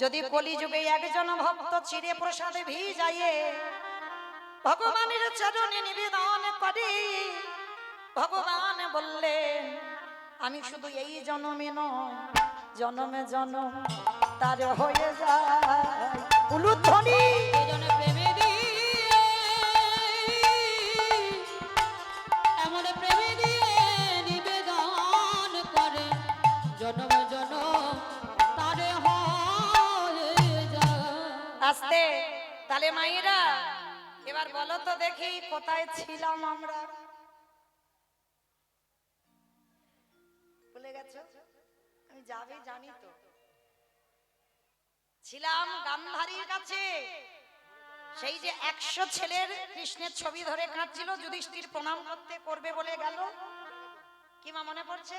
যদি কলিযুগে একজন ভক্ত চিড়ে প্রসাদে ভিজায়ে ভগবানের চরণে নিবেদন করে, ভগবান বললেন আমি শুধু এই জন্মে নয়, জন্মে জন্ম তার হয়ে যায় উলুধ্বনি। এজন্য প্রেমে দিয়ে এমন প্রেমে দিয়ে নিবেদন করে জনম জনম তারে হয়ে যায়। আস্তে তাহলে মায়েরা এবার বলো তো দেখি কোথায় ছিলাম আমরা? ভুলে গেছো? আমি যাবে জানি তো। ছিলাম গান্ধারীর কাছে। সেই যে 100 ছেলের কৃষ্ণের ছবি ধরে কাঁদছিল, যুধিষ্ঠির প্রণাম করতে করবে বলে গেল। কি মা মনে পড়ছে?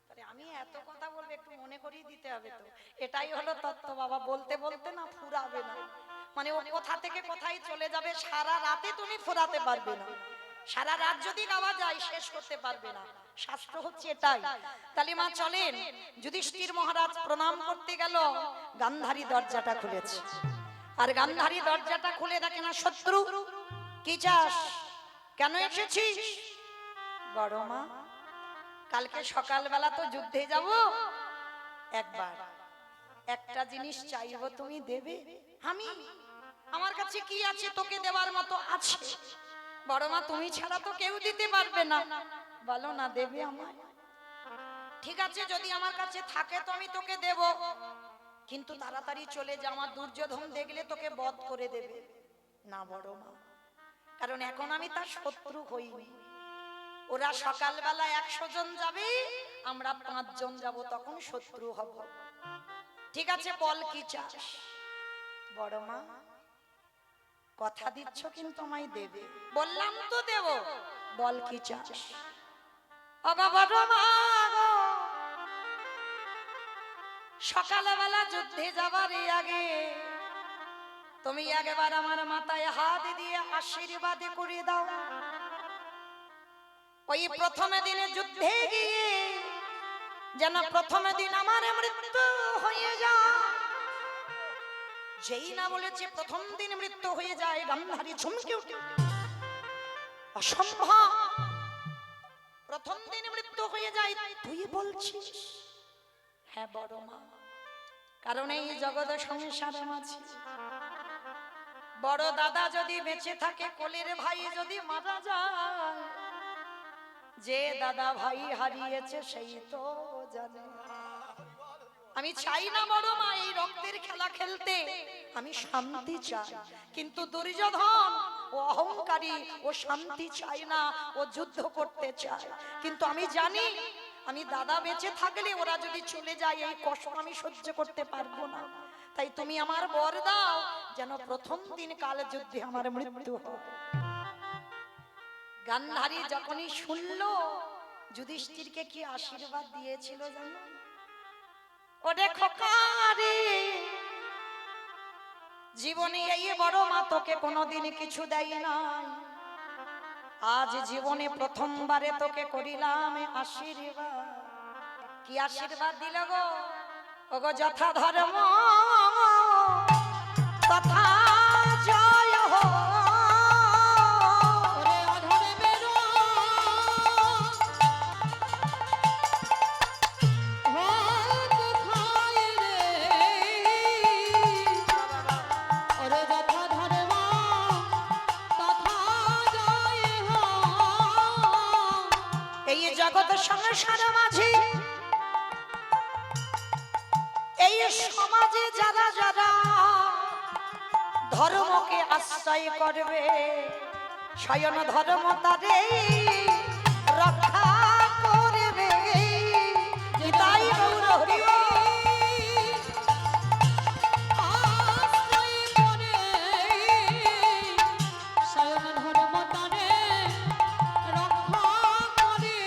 তাহলে আমি এত কথা বলবো, একটু মনে করিয়ে দিতে হবে তো। এটাই হলো তত্ত্ব বাবা, বলতে বলতে না ফুরাবে না। মানে ও কোথা থেকে কোথায় চলে যাবে সারা রাতে তুমি ফুরাতে পারবে না। সারা রাত যদি গাওয়া যায় শেষ করতে পারবে না। শাস্ত্র হচ্ছে এটাই। তাহলে মা চলেন, যুধিষ্ঠির মহারাজ প্রণাম করতে গেল, গান্ধারী দরজাটা খুলেছে। আর গান্ধারী দরজাটা খুলে দেখে না শত্রু। কি চাস? কেন এসেছিস? বড় মা, কালকে সকালবেলা তো যুদ্ধে যাব, একবার একটা জিনিস চাইবো, তুমি দেবে? আমি আমার কাছে কি আছে তোকে দেওয়ার মতো আছে? বড় মা, তুমি ছাড়া তো কেউ দিতে পারবে না, বলো না দেবে আমায়? ঠিক আছে, যদি আমার কাছে থাকে তো আমি তোকে দেব, কিন্তু তাড়াতাড়ি চলে যা, আমার দুর্যোধন দেখলে তোকে বধ করে দেবে। না বড় মা, কারণ এখন আমি তার শত্রু হইনি। ওরা সকালবেলা 100 জন যাবে, আমরা 5 জন যাব, তখন শত্রু হব। ঠিক আছে, বল কি চাস? বড় মা, কথা দিচ্ছ কিন্তু আমায় দেবে। বললাম তো দেব, বল কি চাস? ওগো বড় মা গো, সকালবেলা যুদ্ধে যাবার আগে তুমি একবার আমার মাথায় হাত দিয়ে আশীর্বাদ করে দাও। ওই প্রথমে দিনে যুদ্ধে গিয়ে যেন প্রথম দিন আমার মৃত্যু হয়ে যায়। যেই না বলেছে প্রথম দিন মৃত্যু হয়ে যায়, গান্ধারী চমকে ওঠে। অসম্ভব, প্রথম দিন মৃত্যু হয়ে যায় তুই বলছিস? হ্যাঁ বড় মা, কারণ এই জগৎ সংসারে মাঝে বড় দাদা যদি বেঁচে থাকে, কোলের ভাই যদি মারা যায়, যে দাদা ভাই হারিয়েছে সেই তো জানে। আমি চাই না বড় মা এই রক্তের খেলা খেলতে, আমি শান্তি চাই। কিন্তু দুর্যোধন ও অহংকারী, ও শান্তি চায় না, ও যুদ্ধ করতে চায়। কিন্তু আমি জানি আমি দাদা বেঁচে থাকলে ওরা যদি চলে যায়, এই কষ্ট আমি সহ্য করতে পারবো না। তাই তুমি আমার বর দাও, যেন প্রথম দিন কাল যুদ্ধে আমার মৃত্যু হয়। গান্ধারী যখনই শুনলো, যুধিষ্ঠিরকে কি আশীর্বাদ দিয়েছিল জানো? ওরে খোকারে, জীবনে এই বড় মা তোকে কোনোদিন কিছু দেয় নাই, আজ জীবনে প্রথমবারে তোকে করিলাম আশীর্বাদ। কি আশীর্বাদ দিল গো? ওগো যথা ধর্ম তথা জয় হো। ওরে অধর্মের হোক খায় রে, ওরে যথা ধর্ম তথা জয় হো। এই জগৎ সংসার মাঝে, এই সমাজে যারা যারা ধর্মকে আশ্রয় করবে, স্বয়ং ধর্ম তাদের রক্ষা করবে। তাই গৌর হরি আশ্রয় করে স্বয়ং ধর্ম তারে রক্ষা করে।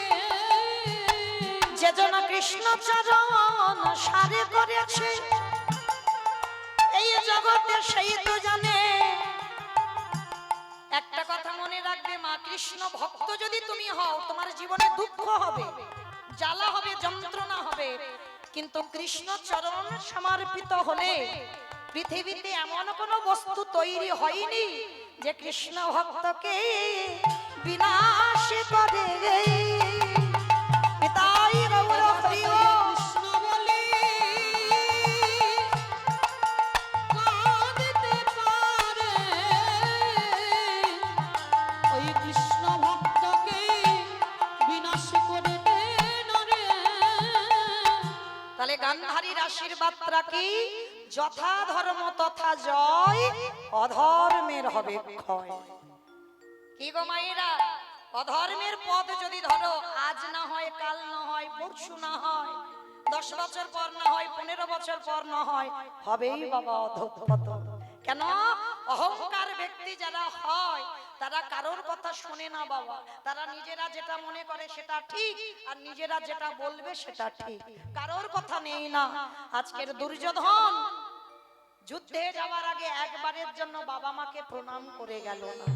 যে জন কৃষ্ণ চরণ সারে করেছে এই জগতে, সেই তো জানে। একটা কথা মনে রাখবে মা, কৃষ্ণ ভক্ত যদি তুমি হও, তোমার জীবনে দুঃখ হবে, জ্বালা হবে, যন্ত্রণা হবে, কিন্তু কৃষ্ণ চরণ সমর্পিত হলে পৃথিবীতে এমন কোনো বস্তু তৈরি হয়নি যে কৃষ্ণ ভক্তকে বিনাশ করে পিতাই গৌর হরি ওম। কৃষ্ণ বলে কাঁদিতে পারে ওই কৃষ্ণ ভক্তকে বিনাশ করে দেন রে। তাহলে গান্ধারীর আশীর্বাদটা কি? যথা ধর্ম তথা জয়, অধর্মের হবে ক্ষয়। কি গো মায়েরা, অধর্মের পথ যদি ধরো, আজ না হয় কাল না হয় পরশু না হয় 10 বছর পর না হয় 15 বছর পর না হয়, হবেই বাবা অধঃপতন। কেন? অহংকার ব্যক্তি যারা হয় তারা কারোর কথা শোনে না বাবা, তারা নিজেরা যেটা মনে করে সেটা ঠিক, আর নিজেরা যেটা বলবে সেটা ঠিক, কারোর কথা নেই না। আজকের দুর্যোধন যুদ্ধে যাওয়ার আগে একবারের জন্য বাবা মাকে প্রণাম করে গেল না।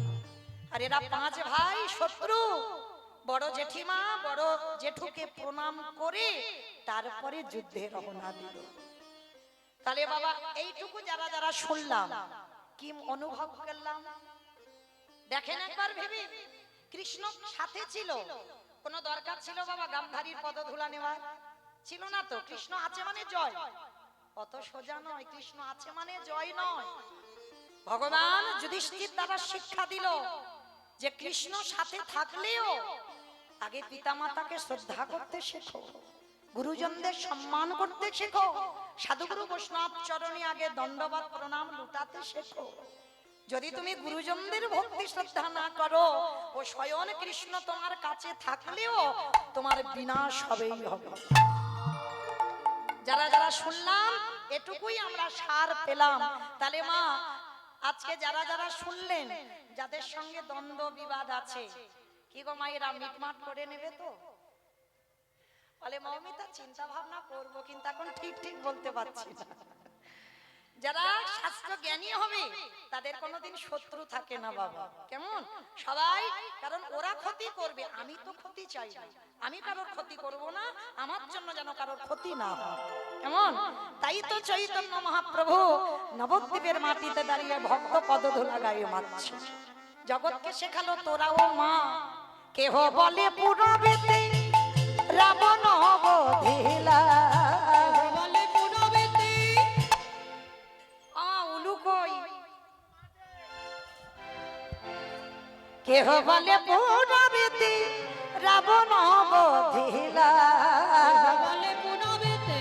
আর এরা 5 ভাই শত্রু, বড় জেঠিমা বড় জেঠুকে প্রণাম করে তারপরে যুদ্ধে রওনা দিল। তাহলে বাবা এইটুকু যারা যারা শুনলাম, কি অনুভব করলাম দেখেন একবার ভেবে। কৃষ্ণ সাথে ছিল, কোন দরকার ছিল বাবা গান্ধারীর পদধূলা নেওয়ার? ছিল না তো। কৃষ্ণ আছে মানে জয়, অত সোজা নয়। কৃষ্ণ আছে মানে জয় নয়। ভগবান যুধিষ্ঠির দ্বারা শিক্ষা দিল যে কৃষ্ণ সাথে থাকলেও আগে পিতামাতাকে শ্রদ্ধা করতে শেখো, গুরুজনদের সম্মান করতে শেখো, সাধুগুরু বৈষ্ণব চরণে আগে দণ্ডবাদ প্রণাম লুটাতে শেখো। যদি তুমি গুরুজনদের ভক্তি শ্রদ্ধা না করো, ও স্বয়ং কৃষ্ণ তোমার কাছে থাকলেও তোমার বিনাশ হবেই হবে। যারা যারা শুনলাম এটুকুই আমরা সার পেলাম। তাহলে মা আজকে যারা যারা শুনলেন, যাদের সঙ্গে দ্বন্দ্ব বিবাদ আছে, কি গো মায়েরা মিটমাট করে নেবে তো? বলে মৌমিতা চিন্তা ভাবনা করব, কিন্তু এখন ঠিক ঠিক বলতে পারছি না। যারা শাস্ত্র জ্ঞানী হবে তাদের কোনোদিন শত্রু থাকে না বাবা। কেমন সবাই, কারণ ওরা ক্ষতি করবে, আমি তো ক্ষতি চাই না, আমি কারোর ক্ষতি করব না, আমার জন্য যেন কারোর ক্ষতি না হয়। কেমন? তাই তো চৈতন্য মহাপ্রভু নবদ্বীপের মাটিতে দাঁড়িয়ে ভক্ত পদধূলা গায়ে মারছে, জগৎকে শেখালো তোরাও মা কেহ বলে পুরবেতে রাবণ বধিলা। বলে পুরবেতে কেহ বলে পুরবেতে রাবণ বধিলা। বলে পুরবেতে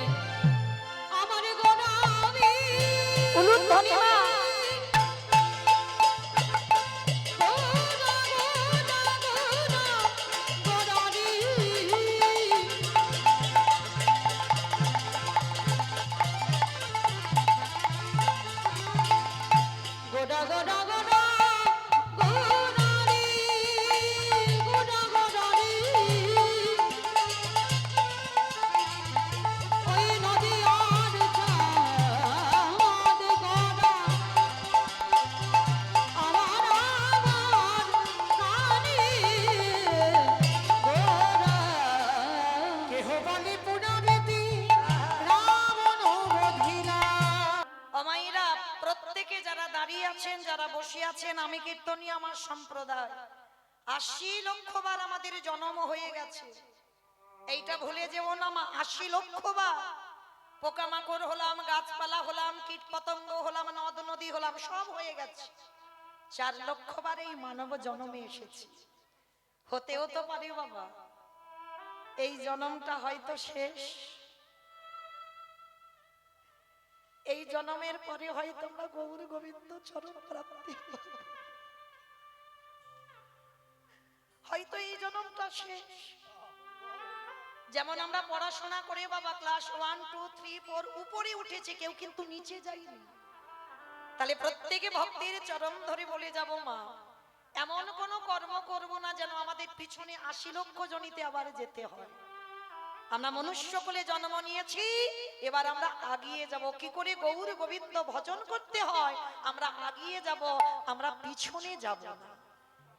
আমার গোনামি উলুধ্বনি মা গোডা গোডা গোডা গোডারি গোডা গোডারি ওই নদী আর চাঁদ গোডা আমার কানি গোডা কেহ বলে পুনরতি রাবণ বধিলা। অমাইরা প্রত্যেকে যারা দাঁড়িয়ে আছেন, যারা বসে আছেন, আমি কীর্তনী আমার সম্প্রদায় 80 লক্ষ বার আমাদের জন্ম হয়ে গেছে, এইটা ভুলে যেও না মা। 80 লক্ষ বার পোকামাকড় হলাম, গাছপালা হলাম, কীট পতঙ্গ হলাম, নদ নদী হলাম, সব হয়ে গেছে। 4 লক্ষ বার এই মানব জন্মে এসেছি। হতেও তো পারে বাবা এই জন্মটা হয়তো শেষ, এই জন্মের পরে হয়তো আমরা গৌর গোবিন্দ চরণ প্রাপ্তি পাবো। হয়তো এই জন্মটা শেষ। যেমন আমরা পড়াশোনা করে বাবা ক্লাস 1 2 3 4 উপরে উঠেছি, কেউ কিন্তু নিচে যায়নি। তাহলে প্রত্যেকে ভক্তির চরণ ধরে বলে যাব মা এমন কোন কর্ম করব না যেন আমাদের পিছনে 80 লক্ষ জনিতে আবার যেতে হয়। আমরা মনুষ্য কুলে জন্ম নিয়েছি, এবার আমরা আগিয়ে যাব। কি করে গৌর গোবিন্দ ভজন করতে হয় আমরা আগিয়ে যাব, আমরা পিছনে যাব না।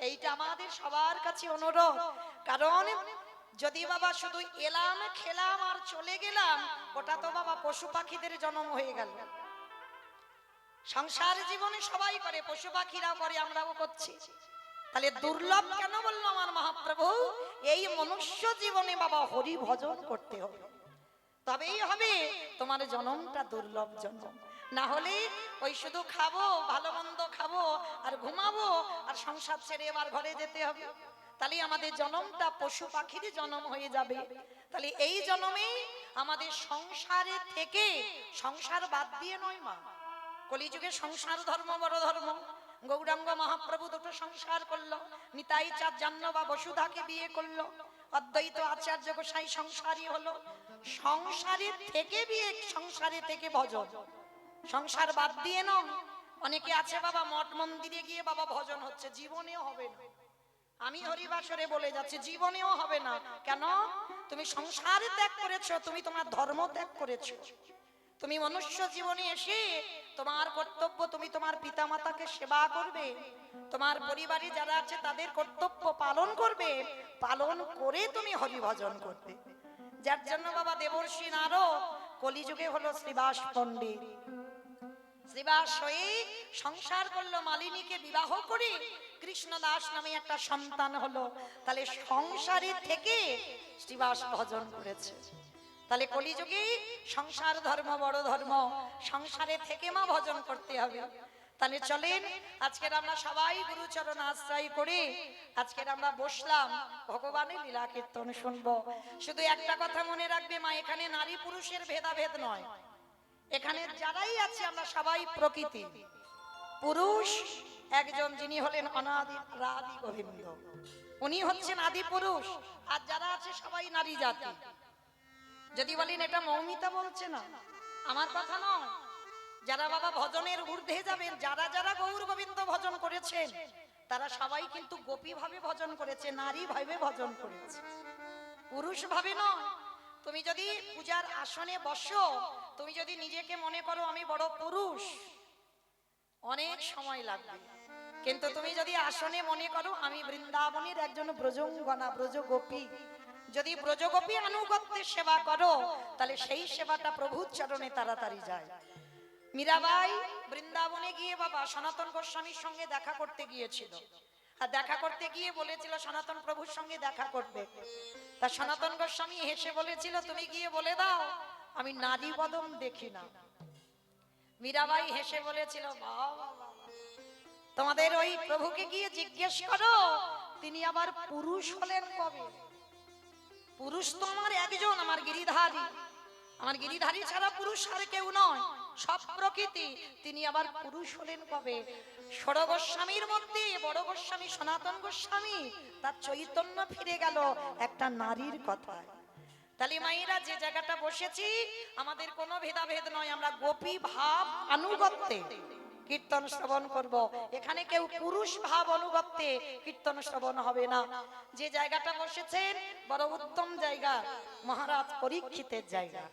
এইটা আমাদের সবার কাছে অনুরোধ। কারণ যদি বাবা শুধু এলাম খেলাম আর চলে গেলাম, ওটা তো বাবা পশু পাখিদের জন্ম হয়ে গেল। সংসার জীবনে সবাই করে, পশু পাখিরাও করে, আমরাও করছি। তাহলে দুর্লভ কেন বললো আমার মহাপ্রভু? এই মনুষ্য জীবনে বাবা হরি ভজন করতে হবে, তবেই হবে তোমার জনমটা দুর্লভ জন্ম। না হলে ওই শুধু খাবো, ভালো মন্দ খাবো আর ঘুমাবো আর সংসার ছেড়ে এবার ঘরে যেতে হবে, তাহলে আমাদের জনমটা পশু পাখির জনম হয়ে যাবে। তাহলে এই জনমেই আমাদের সংসারে থেকে, সংসার বাদ দিয়ে নয় মা, কলিযুগে সংসার ধর্ম বড় ধর্ম। গৌরাঙ্গ মহাপ্রভু দুটো সংসার করলো, নিতাই চাঁদ জান্ন বা বসুধাকে বিয়ে করলো, অদ্বৈত আচার্য গোসাই সংসারী হলো। সংসারের থেকে বিয়ে, সংসারে থেকে ভজন, সংসার বাদ দিয়ে নয়। অনেকে আছে বাবা মঠ মন্দিরে গিয়ে বাবা ভজন হচ্ছে, জীবনেও হবে না। আমি হরিবাসরে বলে যাচ্ছি, জীবনেও হবে না। কেন? তুমি সংসার ত্যাগ করেছো, তুমি তোমার ধর্ম ত্যাগ করেছো। তুমি মনুষ্য জীবনে এসে তোমার কর্তব্য, তুমি তোমার পিতামাতাকে সেবা করবে, তোমার পরিবারে যারা আছে তাদের কর্তব্য পালন করবে, পালন করে তুমি হরিভজন করবে। যার জন্য বাবা দেবর্ষি নারদ কলিযুগে হলো শ্রীবাস পণ্ডিত। শ্রীবাস হয়ে সংসার করলো, মালিনীকে বিবাহ করে কৃষ্ণদাস নামে একটা সন্তান হলো। তাহলে সংসারে থেকে শ্রীবাস ভজন করেছে। তাহলে কলিযুগে সংসার ধর্ম বড় ধর্ম, সংসারে থেকে মা ভজন করতে হবে। তাহলে চলেন আজকের আমরা সবাই গুরুচরণ আশ্রয় করে আজকের আমরা বসলাম ভগবানের লীলা কীর্তন শুনবো। শুধু একটা কথা মনে রাখবে মা, এখানে নারী পুরুষের ভেদাভেদ নয়। এখানে যারাই আছে আমরা সবাই প্রকৃতি। পুরুষ একজন, যিনি হলেন অনাদি রাধি গোবিন্দ, উনি হচ্ছেন আদি পুরুষ। আর যারা আছে সবাই নারী জাতি। যদি বলেন এটা মৌমিতা বলছে না, আমার কথা নয়। যারা বাবা ভজনের ঊর্ধ্বে যাবেন, যারা যারা গৌর গোবিন্দ ভজন করেছেন তারা সবাই কিন্তু গোপী ভাবে ভজন করেছে, নারী ভাবে ভজন করেছে, পুরুষ ভাবে নয়। তুমি যদি পূজার আসনে বসো, তুমি যদি নিজেকে মনে করো আমি বড় পুরুষ, অনেক সময় লাগবে। কিন্তু তুমি যদি আসনে মনে করো আমি বৃন্দাবনের একজন ব্রজঙ্গনা, ব্রজগোপী, যদি ব্রজগোপী আনুগত্যের সেবা করো, তাহলে সেই সেবাটা প্রভুর চরণে তাড়াতাড়ি যায়। মীরাবাই বৃন্দাবনে গিয়ে বাবা সনাতন গোস্বামীর সঙ্গে দেখা করতে গিয়েছিল, আর দেখা করতে গিয়ে বলেছিল সনাতন প্রভুর সঙ্গে দেখা করবে। তা সনাতন গোস্বামী হেসে বলেছিল তুমি গিয়ে বলে দাও আমি নারী বদন দেখি না। মীরাবাই হেসে বলেছিল বাবা, তোমাদের ওই প্রভুকে গিয়ে জিজ্ঞেস করো তিনি আবার পুরুষ হলেন কবে? পুরুষ তো আমার একজন, আমার গিরিধারী। আমার গিরিধারী ছাড়া পুরুষ আর কেউ নয়, সব প্রকৃতি। তিনি আবার পুরুষ হলেন কবে? ষড় গোস্বামীর মধ্যে বড় গোস্বামী সনাতন গোস্বামী, তার চৈতন্য ফিরে গেল একটা নারীর কথায়। তাহলে মায়েরা যে জায়গাটা বসেছি আমাদের কোনো ভেদাভেদ নয়, আমরা গোপী ভাব আনুগত্যে কীর্তন শ্রবণ করব। এখানে কেউ পুরুষ ভাব অনুগত্যে কীর্তন শ্রবণ হবে না। যে জায়গাটা বসেছেন বড় উত্তম জায়গা, মহারাজ পরীক্ষিতের জায়গা।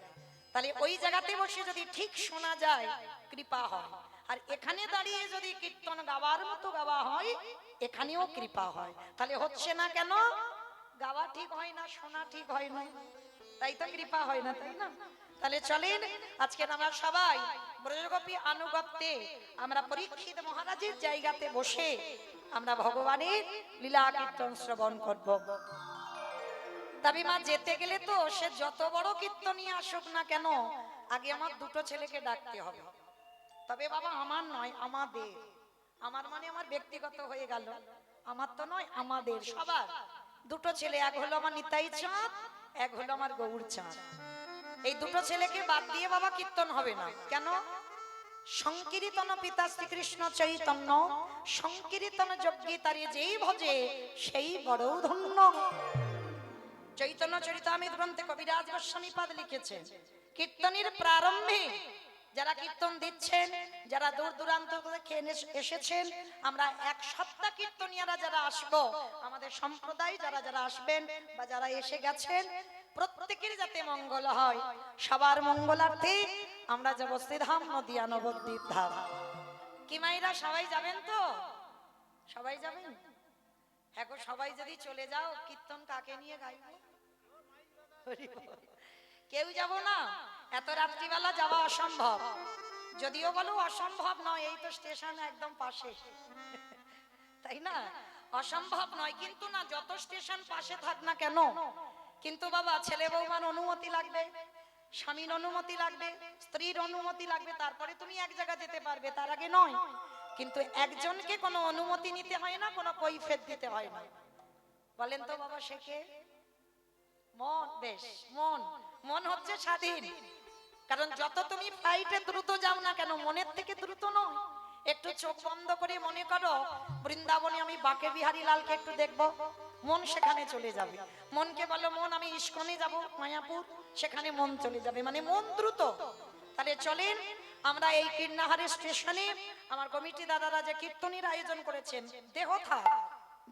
তাহলে ওই জায়গাতে বসে যদি ঠিক শোনা যায় কৃপা হয়, আর এখানে দাঁড়িয়ে যদি কীর্তন গাওয়ার মতো গাওয়া হয় এখানেও কৃপা হয়। তাহলে হচ্ছে না কেন? গাওয়া ঠিক হয় না, শোনা ঠিক হয় না, তাই তো কৃপা হয় না, তাই না? তাহলে চলেন আজকে আমরা সবাই ব্রজগোপী আনুগত্যে আমরা পরীক্ষিত মহারাজের জায়গাতে বসে আমরা ভগবানের লীলা কীর্তন শ্রবণ করব। তবে মা যেতে গেলে তো সে যত বড় কীর্তনই আসুক না কেন, আগে আমার দুটো ছেলেকে ডাকতে হবে। তবে বাবা আমার নয়, আমাদের। আমার মানে আমার ব্যক্তিগত হয়ে গেল, আমার তো নয়, আমাদের সবার দুটো ছেলে। এক হলো আমার নিতাই চাঁদ, এক হলো আমার গৌর চাঁদ। এই দুটো ছেলেকে বাদ দিয়ে বাবা কীর্তন হবে না। কেন? সংকীর্তন পিতা শ্রীকৃষ্ণ চৈতন্য, সংকীর্তন যজ্ঞে তারে যেই ভজে সেই বড় ধন্য। চৈতন্য চরিতামৃত গ্রন্থে কবিরাজ গোস্বামী পাদ লিখেছেন, কীর্তনের প্রারম্ভে যারা কীর্তন দিচ্ছেন, যারা দূর দূরান্ত থেকে এসেছেন, আমরা এক সপ্তাহ কীর্তনিয়ারা যারা আসবো, আমাদের সম্প্রদায় যারা যারা আসবেন বা যারা এসে গেছেন, প্রত্যেকের যাতে মঙ্গল হয়, সবার মঙ্গলার্থে আমরা যাব শ্রীধাম নদিয়া নবদ্বীপ ধাম। কি মাইরা সবাই যাবেন তো? সবাই যাবেন? এখন সবাই যদি চলে যাও কীর্তন কাকে নিয়ে গাইবো? কেউ যাব না, এত রাত্রিবেলা যাওয়া অসম্ভব। যদিও বলো অসম্ভব নয়, এই তো স্টেশন একদম পাশে, তাই না? অসম্ভব নয়, কিন্তু না যত স্টেশন পাশে থাক না কেন, কিন্তু বাবা ছেলে বৌমার অনুমতি লাগবে, স্বামীর অনুমতি লাগবে, স্ত্রীর অনুমতি লাগবে, তারপরে তুমি এক জায়গা যেতে পারবে, তার আগে নয়। কিন্তু একজনকে কোনো অনুমতি নিতে হয় না, কোনো কৈফিয়ত দিতে হয় না। বলেন তো বাবা সে কে? মন। বেশ, মন। মন হচ্ছে স্বাধীন। কারণ যত তুমি ফ্লাইটে দ্রুত যাও না কেন, মনের থেকে দ্রুত নয়। একটু চোখ বন্ধ করে মনে করো বৃন্দাবনে আমি বাঁকে বিহারী লালকে একটু দেখবো, মন সেখানে চলে যাবে। মনকে বলো মন আমি ইস্কনে যাব মায়াপুর, সেখানে মন চলে যাবে, মানে মন দ্রুত। তাহলে চলেন আমরা এই কীর্ণাহারের স্টেশনে আমার কমিটি দাদারা যে কীর্তনের আয়োজন করেছেন, দেহ থাক,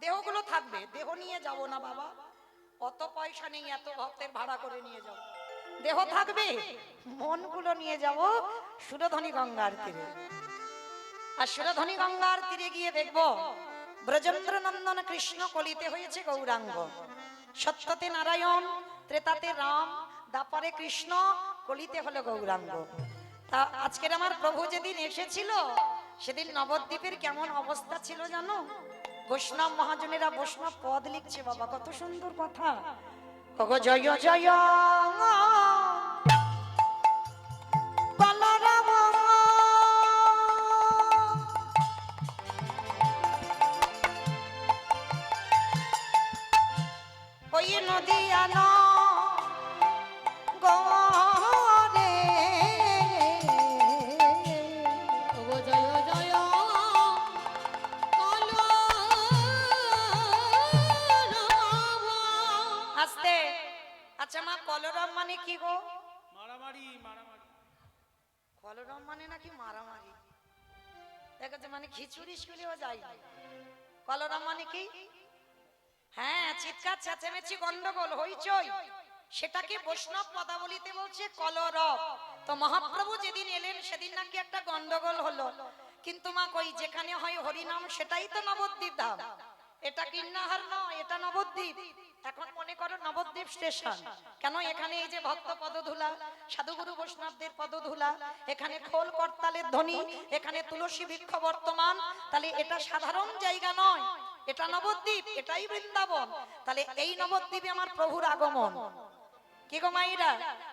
দেহগুলো থাকবে, দেহ নিয়ে যাব না বাবা, অত পয়সা নেই এত ভক্তের ভাড়া করে নিয়ে যাব। দেহ থাকবে, মনগুলো নিয়ে যাব সুরধনী গঙ্গার তীরে। আর সুরধনী গঙ্গার তীরে গিয়ে দেখব ব্রজেন্দ্র নন্দন কৃষ্ণ কলিতে হয়েছে গৌরাঙ্গ। সত্যতে নারায়ণ, ত্রেতাতে রাম, দাপরে কৃষ্ণ, কলিতে হলো গৌরাঙ্গ। তা আজকের আমার প্রভু যেদিন এসেছিল সেদিন নবদ্বীপের কেমন অবস্থা ছিল জানো? বৈষ্ণব মহাজনেরা বৈষ্ণব পদ লিখছে বাবা, কত সুন্দর কথা। ওগো জয় জয় বলরাম, ওই নদিয়া গরে ওগো জয় জয় আস্তে। আচ্ছা মা, কলরব মানে কি গো? মারামারি মারামারি। কলরব মানে নাকি মারামারি? দেখো মানে খিচুড়ি স্কুলেও যাই। কলরব মানে কি? হ্যাঁ, চিৎকার চেঁচামেচি গন্ডগোল হইচই, সেটাকে বৈষ্ণব পদাবলিতে বলছে কলরব। তো মহাপ্রভু যেদিন এলেন সেদিন নাকি একটা গন্ডগোল হলো। কিন্তু মা কই, যেখানে হয় হরিনাম সেটাই তো নবদ্বীপ ধাম। এটা কীর্ণাহার নয়, এটা নবদ্বীপ। এখন মনে করো নবদ্বীপ স্টেশন কেন? এখানে এই যে ভক্ত পদধূলা, সাধুগুরু বৈষ্ণবদের পদধূলা, এখানে খোল করতালের ধ্বনি, এখানে তুলসী বৃক্ষ বর্তমান। তাহলে এটা সাধারণ জায়গা নয়, এটা নবদ্বীপ, এটাই বৃন্দাবন। তাহলে এই নবদ্বীপে আমার প্রভুর আগমন। কি গো মাইরা,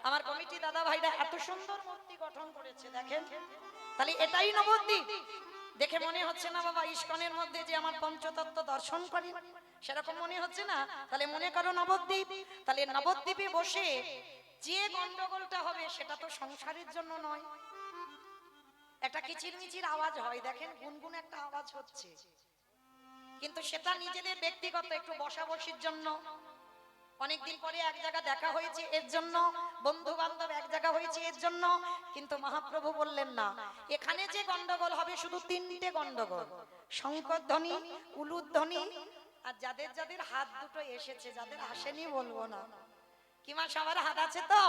আমার কমিটি দাদা ভাইরা এত সুন্দর মূর্তি গঠন করেছে দেখেন। তাহলে এটাই নবদ্বীপ। দেখে মনে হচ্ছে না বাবা ইস্কনের মধ্যে যে আমার পঞ্চতত্ত্ব দর্শন করি, সেরকম মনে হচ্ছে না? তাহলে মনে করো নবদ্বীপ। তাহলে নবদ্বীপে বসে যে গন্ডগোলটা হবে সেটা তো সংসারের জন্য নয়। একটা কিচিরমিচির আওয়াজ হয় দেখেন, গুনগুন একটা আওয়াজ হচ্ছে, কিন্তু সেটা নিজেদের ব্যক্তিগত একটু বসাবসির জন্য, অনেকদিন পরে এক জায়গা দেখা হয়েছে এর জন্য, বন্ধু বান্ধব এক জায়গা হয়েছে এর জন্য। কিন্তু মহাপ্রভু বললেন না, এখানে যে গন্ডগোল হবে শুধু তিনটে গন্ডগোল, শঙ্করধ্বনি, উলুধ্বনি, আর যাদের যাদের হাত দুটো এসেছে, যাদের আসেনি বলবো না। কিমা সবার হাত আছে তো?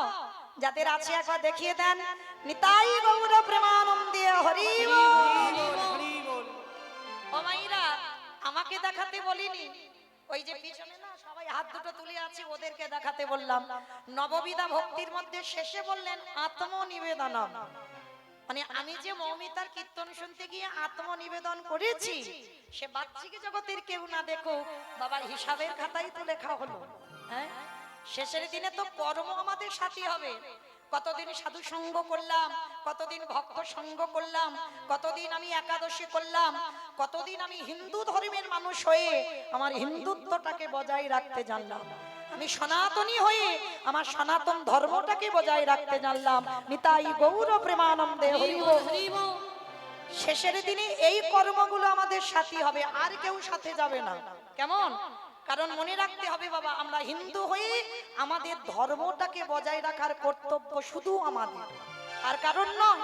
যাদের আছে একবার দেখিয়ে দেন। নিতাই গৌর প্রেমানন্দে হরি বল। হরি বল। ও মাইরা, আমাকে দেখাতে বলিনি, ওই যে পিছনে না সবাই হাত দুটো তুলে আছে ওদেরকে দেখাতে বললাম। নববিধা ভক্তির মধ্যে শেষে বললেন আত্মনিবেদনম, মানে আমি যে মৌমিতার কীর্তন শুনতে গিয়ে আত্মনিবেদন করেছি, সে বাহ্যিক জগতের কেউ না দেখুক, বাবার হিসাবের খাতায় তো লেখা হলো। হ্যাঁ, শেষের দিনে তো কর্ম আমাদের সাথী হবে। কতদিন সাধু সঙ্গ করলাম, কতদিন ভক্ত সঙ্গ করলাম, কতদিন আমি একাদশী করলাম, কতদিন আমি হিন্দু ধর্মের মানুষ হয়ে আমার হিন্দুত্বটাকে বজায় রাখতে জানলাম, আমি সনাতনী হয়ে আমার সনাতন ধর্মটাকে বজায় রাখতে জানলাম। নিতাই গৌর প্রেমানন্দে হরি বল। শেষের দিনে এই কর্মগুলো আমাদের সাথী হবে, আর কেউ সাথে যাবে না। কেমন? কারণ মনে রাখতে হবে বাবা, আমরা হিন্দু হয়ে আমাদের ধর্মটাকে বজায় রাখার কর্তব্য শুধু আমাদের, আর কারণ নয়।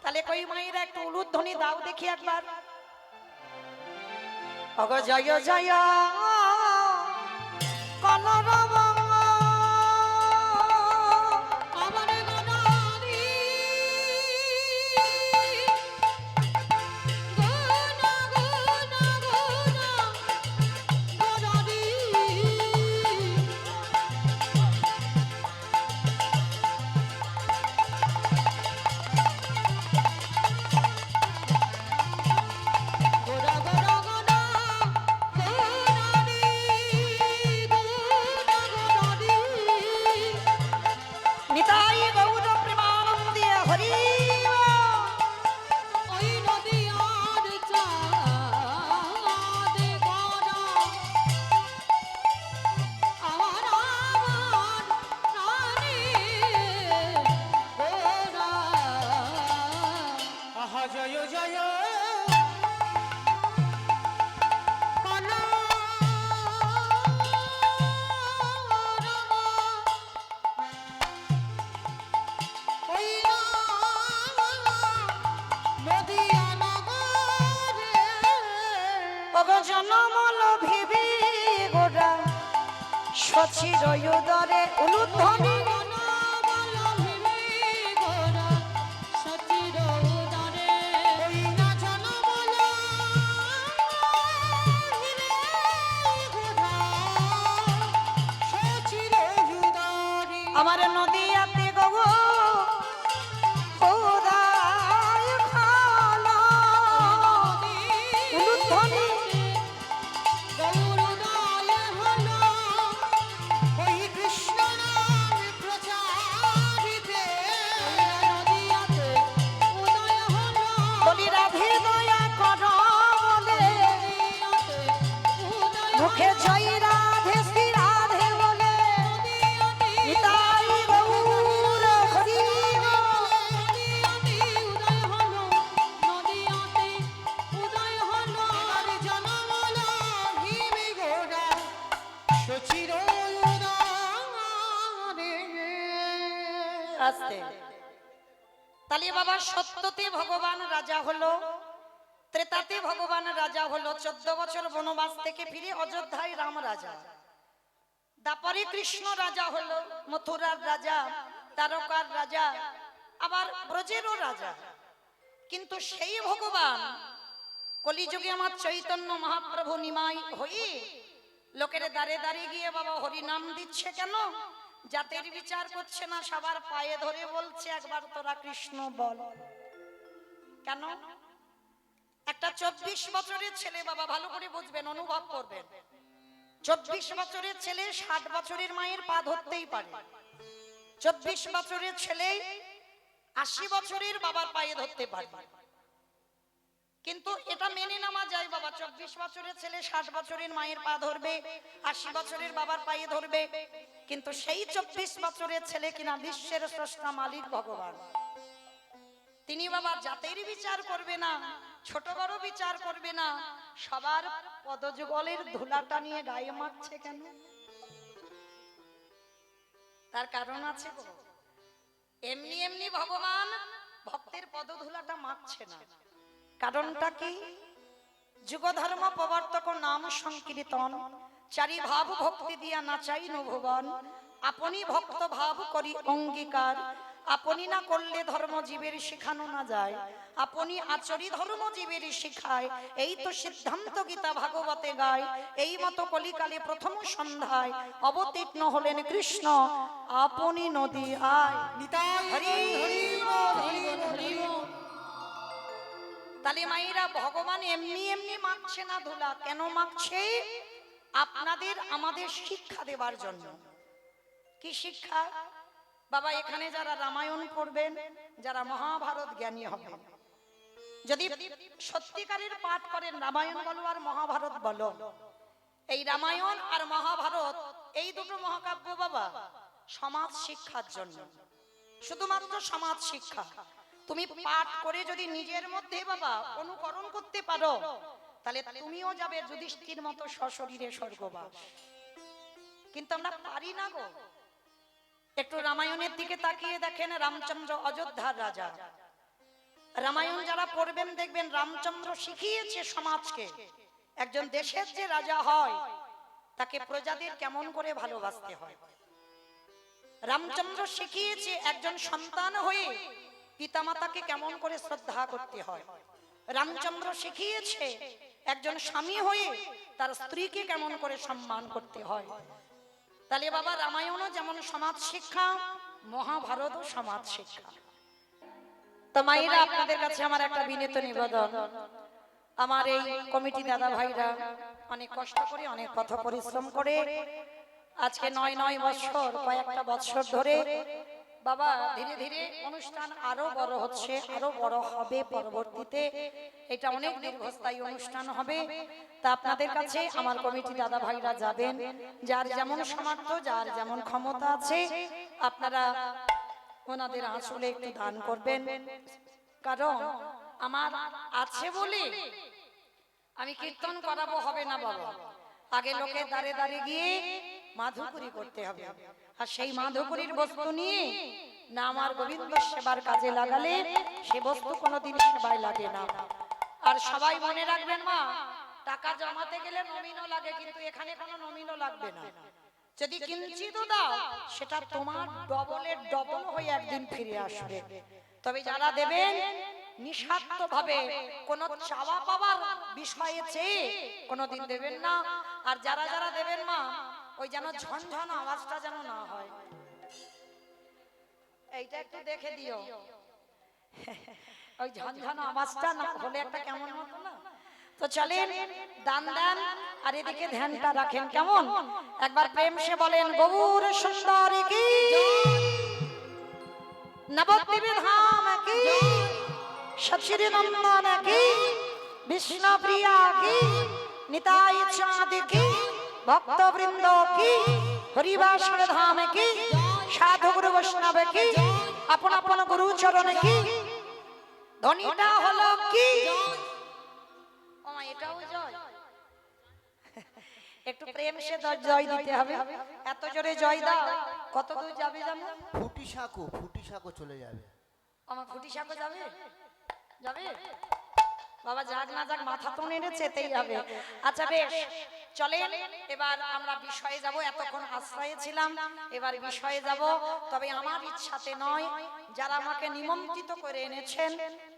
তাহলে কই মায়েরা একটু উলুধ্বনি দাও দেখি একবার। অগ জয় জয় কলরব আমার গনারি গোনা গোনা গোনা গনারি গোনা গোনা গোনা গোনা নিতাই গৌর প্রেমানন্দে হরি ওই নদিয়ার চাঁদে গড়া আমার প্রাণে ওরা আহা জয় জয় কলা ওই নদিয়া নগরে ওগো জনমল ভিবি গোরা সচির উদরে উলুধ্বনি আমার নদিয়াতে গো খোদায় খালা উলুধ্বনি বলি রাধে দয়া কর বলে মুখে জয় রাধে শ্রী রাধে বলে নিতাই গৌর হরি আস্তে তালি বাবা সত্যতে ভগবান রাজা হলো ত্রেতাতে ভগবান রাজা হলো 14 বছর বনবাস থেকে ফিরে অযোধ্যায় রাম রাজা দাপরে কৃষ্ণ রাজা হলো মথুরার রাজা তারকার রাজা আবার ব্রজেরও রাজা কিন্তু সেই ভগবান কলিযুগে আমার চৈতন্য মহাপ্রভু নিমাই হয়ে লোকের দাঁড়ে দাঁড়িয়ে গিয়ে বাবা হরি নাম দিচ্ছে কেন জাতের বিচার করছে না সবার পায়ে ধরে বলছে একবার তোরা কৃষ্ণ বল কেন একটা 24 বছরের ছেলে বাবা ভালো করে বুঝবেন অনুভব করবেন 24 বছরের ছেলে 60 বছরের মায়ের পা ধরতেই পারে 24 বছরের ছেলে 80 বছরের বাবার পায়ে ধরতে পারে কিন্তু এটা মেনে নেওয়া যায় বাবা 24 বছরের ছেলে 60 বছরের মায়ের পা ধরবে 80 বছরের বাবার পায়ে ধরবে কিন্তু সেই 24 বছরের ছেলে কিনা বিশ্বের স্রষ্টা মালিক ভগবান তিনি বাবা জাতের বিচার করবে না ছোট বড় বিচার করবে না সবার পদযুগলের ধুলাটা নিয়ে গায়ে মাখছে কেন তার কারণ আছে গো এমনি এমনি ভগবান ভক্তের পদধুলাটা মাখছে না কারণটা কি যুগ ধর্ম প্রবর্তক নাম সংকীর্তন চারি ভাব ভক্তি দিয়া নাচাই ভুবন আপনি ভক্ত ভাব করি অঙ্গীকার আপনি না করলে ধর্ম জীবের শেখানো না যায় আপনি আচরি ধর্ম জীবের শিখায় এই তো সিদ্ধান্ত গীতা ভাগবতে গায় এই মতো কলিকালে প্রথম সন্ধ্যায় অবতীর্ণ হলেন কৃষ্ণ আপনি নদী আয় হরি হরি তালি মাইরা ভগবান এমনি এমনি মাখছে না ধুলা কেন মাখছে আপনাদের আমাদের শিক্ষা দেবার জন্য কি শিক্ষা বাবা এখানে যারা রামায়ণ পড়বেন যারা মহাভারত জ্ঞানী হবেন যদি সত্যিকারের পাঠ করেন রামায়ণ বলো আর মহাভারত বলো এই রামায়ণ আর মহাভারত এই দুটো মহাকাব্য বাবা সমাজ শিক্ষার জন্য শুধুমাত্র সমাজ শিক্ষা তুমি পাঠ করে যদি নিজের মধ্যে বাবা অনুকরণ করতে পারো তাহলে তুমিও যাবে যুধিষ্ঠির মতো সশরীরে স্বর্গবাস কিন্তু আমরা পারি না গো একটু রামায়ণের দিকে তাকিয়ে দেখেন রামচন্দ্র অযোধ্যার রাজা রামায়ণ যারা পড়বেন দেখবেন রামচন্দ্র শিখিয়েছে সমাজকে একজন দেশের যে রাজা হয় তাকে প্রজাদের কেমন করে ভালোবাসতে হয় রামচন্দ্র শিখিয়েছে একজন সন্তান হয়ে পিতামাতাকে কেমন করে শ্রদ্ধা করতে হয় রামচন্দ্র শিখিয়েছে একজন স্বামী হয়ে তার স্ত্রীকে কেমন করে সম্মান করতে হয় তাহলে বাবা রামায়ণও যেমন সমাজ শিক্ষা মহাভারতও সমাজ শিক্ষা তো মায়েরা আপনাদের কাছে আমার একটা বিনীত নিবেদন আমার এই কমিটি দাদা ভাইরা অনেক কষ্ট করে অনেক পথ পরিশ্রম করে আজকে 9 বছর কয়েকটা বছর ধরে বাবা ধীরে ধীরে অনুষ্ঠান আরো বড় হচ্ছে, আরো বড় হবে পরবর্তীতে। এটা অনেক দীর্ঘস্থায়ী অনুষ্ঠান হবে। তা আপনাদের কাছে আমার কমিটি দাদা ভাইরা যাবেন, যার যেমন সামর্থ্য, যার যেমন ক্ষমতা আছে, আপনারা ওনাদের আসলে একটু দান করবেন। কারণ আমার আছে বলে আমি কীর্তন করাবো হবে না বাবা, আগে লোকে দাঁড়ে দাঁড়িয়ে গিয়ে মাধুকরী করতে হবে। আর সেই মাধুকরীর বস্তু নিয়ে না আমার গোবিন্দ সেবার কাজে লাগালে সে বস্তু কোনোদিন সেবায় লাগে না। আর সবাই মনে রাখবেন মা, টাকা জমাতে গেলে নমিনও লাগে, কিন্তু এখানে কোনো নমিনও লাগবে না। যদি কিঞ্চিত দাও সেটা তোমার ডবলের ডবল হয়ে একদিন ফিরে আসবে। তবে যারা দেবেন নিঃস্বার্থ ভাবে, কোন চাওয়া পাওয়ার বিষয়ে চেয়ে কোনোদিন দেবেন না। আর যারা যারা দেবেন মা, ওই যেন ঝনঝন আওয়াজটা যেন না হয়, এইটা একটু দেখে দিও। ওই ঝনঝন আওয়াজটা না হলে একটা কেমন মতো না। তো চলেন দান দেন আর এদিকে ধ্যানটা রাখেন, কেমন? একবার প্রেম সে বলেন গৌর সুন্দরী কি, নবদ্বীপ ধাম কি, সচির নন্দন কি, বিষ্ণু প্রিয়া কি, নিতাই চাঁদ কি, ভক্ত বৃন্দ কি, হরিবাসর ধাম কি, সাধু গুরু বৈষ্ণব কি, আপন আপন গুরু চরণ কি, ধ্বনিটা হলো কি। ও মা, এটাও জয়। একটু প্রেম সে জয় দিতে হবে। এত জোরে জয় দাও, কত দূর যাবে জানো? ফুটি সাঁকো চলে যাবে। আমার ফুটি সাঁকো যাবে, যাবে বাবা, যাক না যাক মাথা তো নেড়েছে, তেই হবে। আচ্ছা বেশ, চলেন এবার আমরা বিষয়ে যাব। এতক্ষণ আশ্রয়ে ছিলাম, এবার বিষয়ে যাব। তবে আমার ইচ্ছাতে নয়, যারা আমাকে নিমন্ত্রিত করে এনেছেন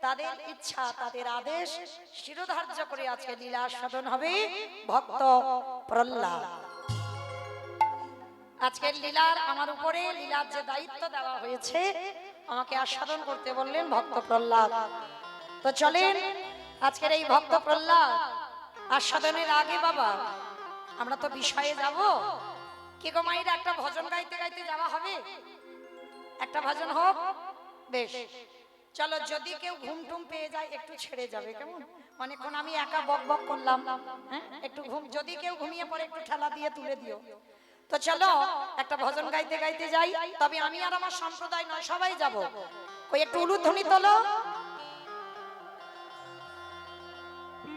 তাদের ইচ্ছা, তাদের আদেশ শিরোধার্য করে আজকে লীলা আস্বাদন হবে ভক্ত প্রহ্লাদ। আজকের লীলার আমার উপরে লীলার যে দায়িত্ব দেওয়া হয়েছে, আমাকে আস্বাদন করতে বললেন ভক্ত প্রহ্লাদ। তো চলেন আজকের এই ভক্ত প্রহ্লাদ আস্বাদনের আগে বাবা আমরা তো বিষয়ে যাব। কি গো মাইরা, একটা ভজন গাইতে গাইতে যাওয়া হবে? একটা ভজন হোক, বেশ। চলো, যদি কেউ ঘুম টুম পেয়ে যায় একটু ছেড়ে যাবে, কেমন? অনেকক্ষণ আমি একা বক বক করলাম, হ্যাঁ, একটু ঘুম, যদি কেউ ঘুমিয়ে পড়ে একটু ঠেলা দিয়ে তুলে দিও। তো চলো একটা ভজন গাইতে গাইতে যাই। তবে আমি আর আমার সম্প্রদায় নয়, সবাই যাব। ওই একটু উলুধ্বনি তোলো।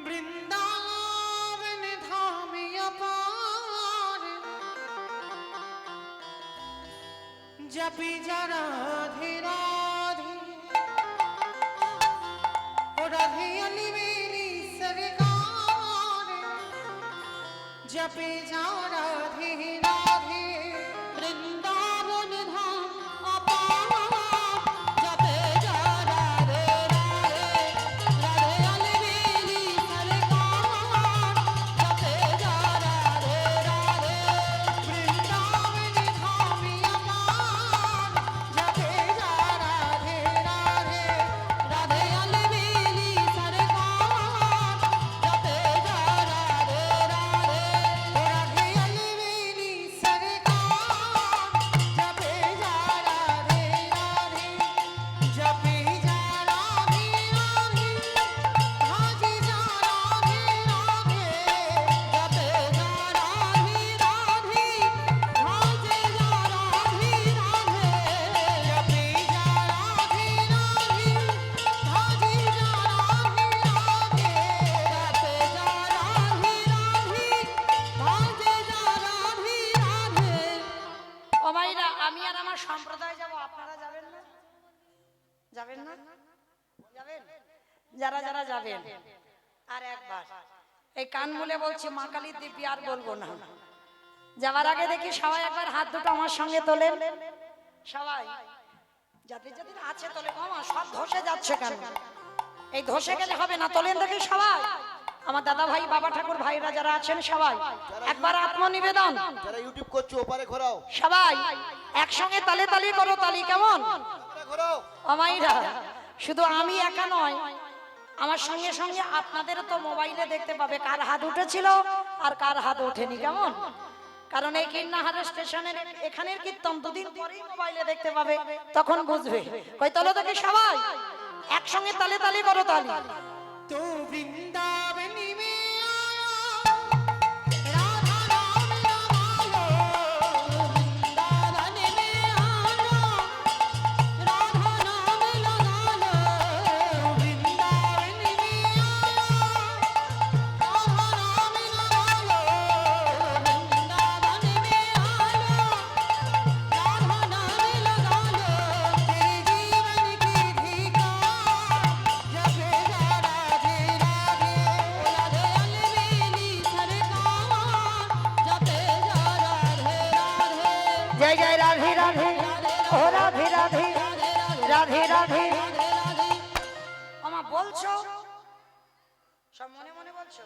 বৃন্দাবন ধামে অপার, জপি যারা রাধে রাধে, ও রাধে অলি মেরি সরকার, জপি যারা রাধে রাধে। বৃন্দাবন ধাম অপার, জপে যারা রাধে রাধে, রাধে অলি মেরি সরকার, জপে যারা রাধে রাধে। বৃন্দাবন ধামে অপার, জপে যারা রাধে রাধে, রাধে অলি মেরি সরকার, জপে যারা রাধে রাধে, রাধে অলি মেরি সরকার, জপে যারা রাধে রাধে, জপে যারা রাধে রাধে, ভাজে যারা রাধে রাধে, জপে যারা রাধে রাধে, ভাজে যারা রাধে রাধে, জপে যারা রাধে রাধে, ভাজে যারা রাধে রাধে, জপে যারা রাধে রাধে, ভাজে যারা রাধে রাধে। ও ভাইরা, আমি আর আমার সম্প্রদায় যাব, আপনারা যাবেন না? যাবেন না? যাবেন? যারা যারা যাবেন আর একবার এই কান মুলে বলছি, মা কালীর দিব্যি আর বলবো না। যাওয়ার আগে দেখি সবাই একবার হাত দুটো আমার সঙ্গে তোলেন। সবাই যাদের যাদের আছে তোলে। মামা সব ধসে যাচ্ছে কেন? এই ধসে গেলে হবে না, তোলেন দেখি সবাই। আমার দাদা ভাই, বাবা ঠাকুর ভাইরা যারা আছেন সবাই একবার আত্মনিবেদন। যারা ইউটিউব করছো ওপারে ঘোরাও, সবাই একসঙ্গে তালে তালি করো, তালি কেমন? ওপারে ঘোরাও। আমাইরা শুধু আমি একা নয়, আমার সঙ্গে সঙ্গে আপনাদেরও তো মোবাইলে দেখতে পাবে কার হাত উঠেছিল আর কার হাত ওঠেনি, কেমন? কারণ এই কিন্নাহার স্টেশনের এখানের কীর্তন দুদিন পরেই মোবাইলে দেখতে পাবে, তখন বুঝবে। কই তলো দেখি সবাই একসঙ্গে তালে তালে করো তালি। तो वृंदावन में आया राधा राम रमायो, वृंदावन में आया राधा नाम लगालो, वृंदावन में आया राधा नाम लगालो, वृंदावन में आया राधा नाम लगालो, तेरे जीवन की धिका जब जा राधे राधे, राधे अलवेली सरकार जपे जा राधे राधे, जय जय राधे राधे, ओ राधे राधे, राधे राधे। আমা বলছো সব মনে মনে বলছো,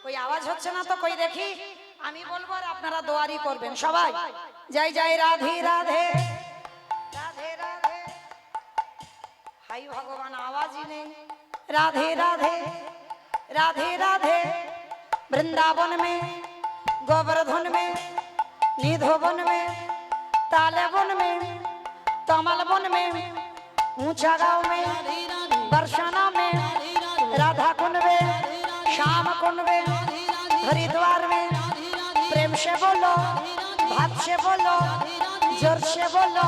কই আওয়াজ হচ্ছে না তো, কই দেখি আমি বলবো আর আপনারা দোয়ারি করবেন সবাই। জয় জয় রাধে রাধে, রাধে রাধে। হাই ভগবান, আওয়াজই নেই। राधे राधे, राधे राधे। वृंदावन में, गोवर्धन में, निधोवन में, तालेवन में, तमलवन में, ऊंचा गांव में, बरसाना में, राधा कुंड में, श्याम कुंड में, हरिद्वार में। प्रेम से बोलो, भाव से बोलो, जोर से बोलो,